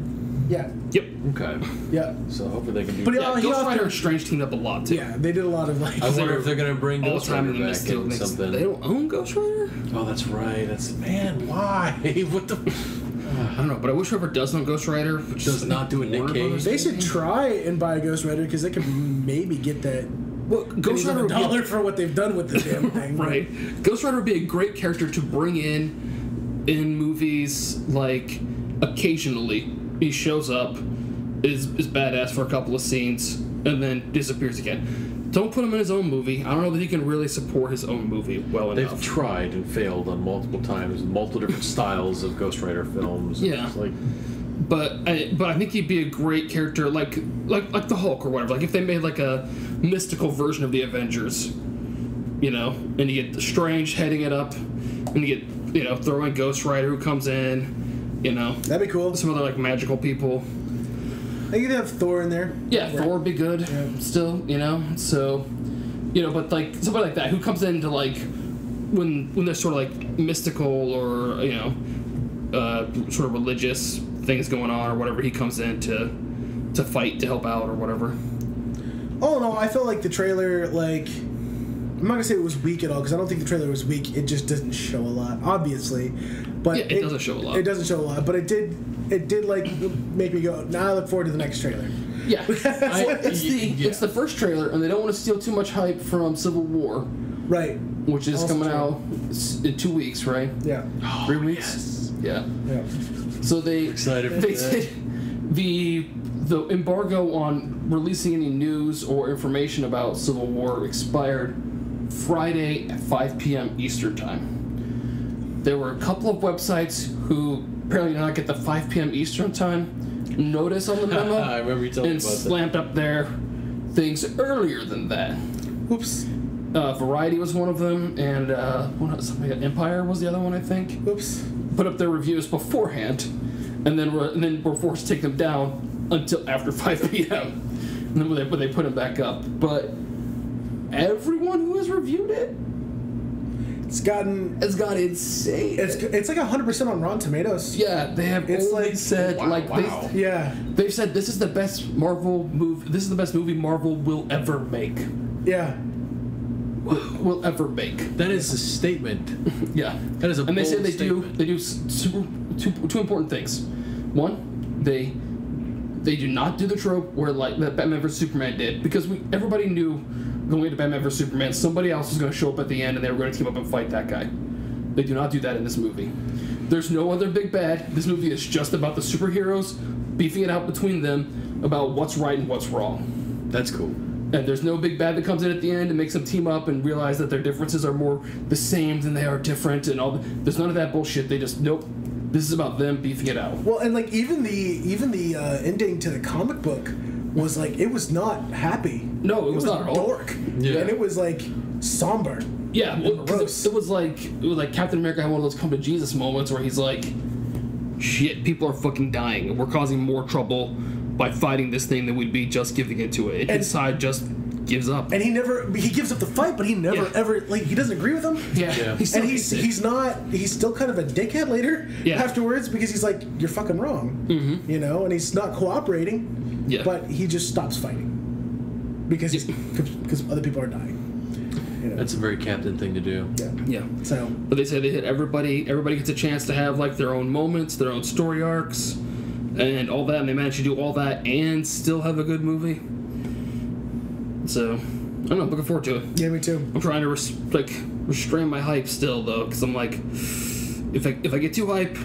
B: Yeah.
C: Yep.
A: Okay.
B: Yeah.
A: So hopefully they can do.
B: But
C: Ghost Rider and Strange teamed up a lot too.
B: Yeah, they did a lot of like.
A: I wonder if they're gonna bring Ghost Rider back
C: in
A: something.
C: They don't own Ghost Rider.
A: Oh, that's right. Why? What the?
C: I don't know, but I wish whoever does own Ghost Rider
A: does not do it. Nick Cage.
B: They should try and buy a Ghost Rider because they could maybe get that.
C: Well, Ghost Rider
B: $1 for what they've done with the damn thing.
C: Right. Ghost Rider would be a great character to bring in movies, like occasionally he shows up is badass for a couple of scenes and then disappears again. Don't put him in his own movie. I don't know that he can really support his own movie well enough.
A: They've tried and failed on multiple times, multiple different styles of Ghost Rider films.
C: Yeah. But I think he'd be a great character, like the Hulk or whatever. Like if they made like a mystical version of the Avengers, you know, and you get Strange heading it up, and you get throw in Ghost Rider who comes in, you know.
B: That'd be cool.
C: Some other like magical people.
B: I could have Thor in there.
C: Yeah, Thor would be good. Yeah. Still, you know. So, but like somebody like that who comes into like when there's sort of like mystical or sort of religious things going on or whatever, he comes in to fight, to help out or whatever.
B: Oh no, I felt like the trailer, like, I'm not gonna say it was weak at all, because I don't think the trailer was weak. It just doesn't show a lot, obviously. But
C: it doesn't show a lot.
B: It doesn't show a lot, but it did like make me go, now I look forward to the next trailer.
C: Yeah. It's the first trailer, and they don't want to steal too much hype from Civil War.
B: Right.
C: Which is coming out in 2 weeks, right?
B: Yeah.
C: 3 weeks?
B: Yes.
C: Yeah. So they
A: excited.
C: The embargo on releasing any news or information about Civil War expired Friday at 5 p.m. Eastern Time. There were a couple of websites who apparently did not get the 5 p.m. Eastern Time notice on the memo.
A: I remember you telling me about that.
C: And slammed up their things earlier than that.
B: Oops.
C: Variety was one of them, and Empire was the other one, I think.
B: Oops.
C: Put up their reviews beforehand, and then were forced to take them down until after 5 p.m. And then they put them back up. But everyone who has reviewed it, it's gone insane.
B: It's like 100% on Rotten Tomatoes.
C: Yeah, they have said they've said this is the best Marvel movie. This is the best movie Marvel will ever make.
B: Yeah.
C: Will ever make.
A: That is a statement.
C: Yeah,
A: that is a.
C: And they said
A: they
C: do two important things. One, they do not do the trope where like that Batman vs Superman did, because everybody knew going into Batman vs Superman somebody else was going to show up at the end and they were going to team up and fight that guy. They do not do that in this movie. There's no other big bad. This movie is just about the superheroes beefing it out between them about what's right and what's wrong.
A: That's cool.
C: And there's no big bad that comes in at the end and makes them team up and realize that their differences are more the same than they are different and all. There's none of that bullshit. They just nope. This is about them beefing it out.
B: Well, and like even the ending to the comic book was like, it was not happy.
C: No, it was not at all.
B: Dark. Yeah. And it was like somber.
C: Yeah, it was like Captain America had one of those come to Jesus moments where he's like, shit, people are fucking dying and we're causing more trouble by fighting this thing than we'd be just giving into it. His side just gives up. And
B: he gives up the fight, but he never ever, like, he doesn't agree with him.
C: Yeah.
B: He's still kind of a dickhead later afterwards, because he's like, you're fucking wrong. Mm-hmm. You know, and he's not cooperating. Yeah. But he just stops fighting because other people are dying. You know?
A: That's a very Captain thing to do.
B: Yeah. So,
C: but they say they hit everybody gets a chance to have like their own moments, their own story arcs, and all that, and they managed to do all that and still have a good movie. So, I don't know, I'm looking forward to it.
B: Yeah, me too.
C: I'm trying to restrain my hype still, though, because I'm like, if I get too hype,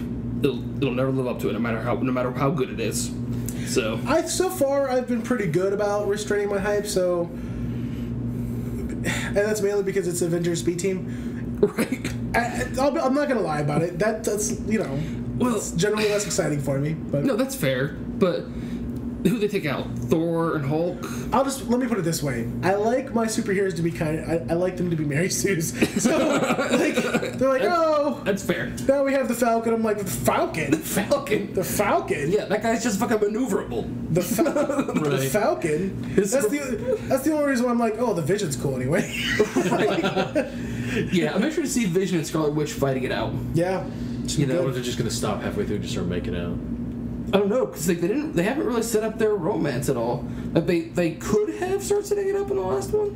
C: it'll never live up to it, no matter how good it is. So
B: so far I've been pretty good about restraining my hype. So, and that's mainly because it's Avengers B team,
C: right?
B: I'm not gonna lie about it. That's it's generally less exciting for me. But
C: no, that's fair. But who they take out? Thor and Hulk?
B: Let me put it this way. I like my superheroes to be I like them to be Mary Sue's. So, like, they're like,
C: that's fair.
B: Now we have the Falcon. I'm like, the Falcon? The Falcon?
C: Yeah, that guy's just fucking maneuverable.
B: The Falcon? That's the only reason why I'm like, the Vision's cool anyway.
C: Yeah, I'm interested to see Vision and Scarlet Witch fighting it out.
B: Yeah.
A: Or they're just going to stop halfway through and just start making out.
C: I don't know, because they haven't really set up their romance at all. Like they could have started setting it up in the last one,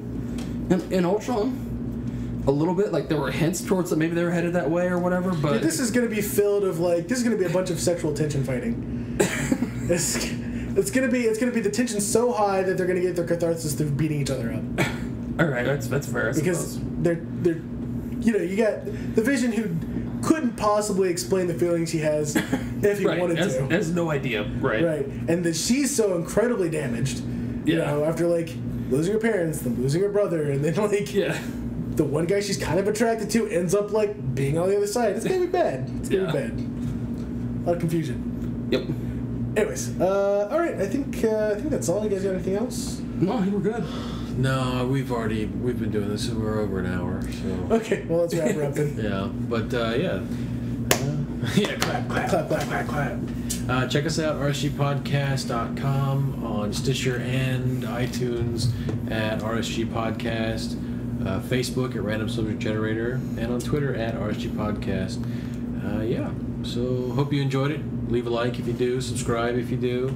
C: in Ultron, a little bit. Like there were hints towards that maybe they were headed that way or whatever. But
B: this is going to be filled of this is going to be a bunch of sexual tension fighting. It's going to be the tension so high that they're going to get their catharsis through beating each other up.
C: All right, that's fair.
B: Because they're you got the Vision who couldn't possibly explain the feelings he has if he wanted to.
C: Has no idea. Right.
B: Right. And that she's so incredibly damaged. You know, after like losing her parents, then losing her brother, and then like the one guy she's kind of attracted to ends up like being on the other side. It's gonna be bad. It's gonna be bad. A lot of confusion.
C: Yep.
B: Anyways, all right. I think that's all. You guys got anything else?
C: No, I think we're good.
A: No, we've been doing this. We're over an hour. So
B: okay. Well, let's wrap her up then.
A: Yeah, but clap. Check us out, RSGPodcast.com, on Stitcher and iTunes at RSGPodcast, Facebook at Random Subject Generator, and on Twitter at RSGPodcast. So hope you enjoyed it. Leave a like if you do, subscribe if you do.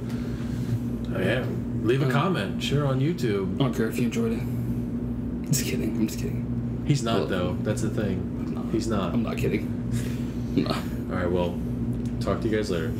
A: Leave a comment, sure, on YouTube.
C: I don't care if you enjoyed it. Just kidding. I'm just kidding.
A: He's not, though. That's the thing. He's not.
C: I'm not kidding.
A: All right, well, talk to you guys later.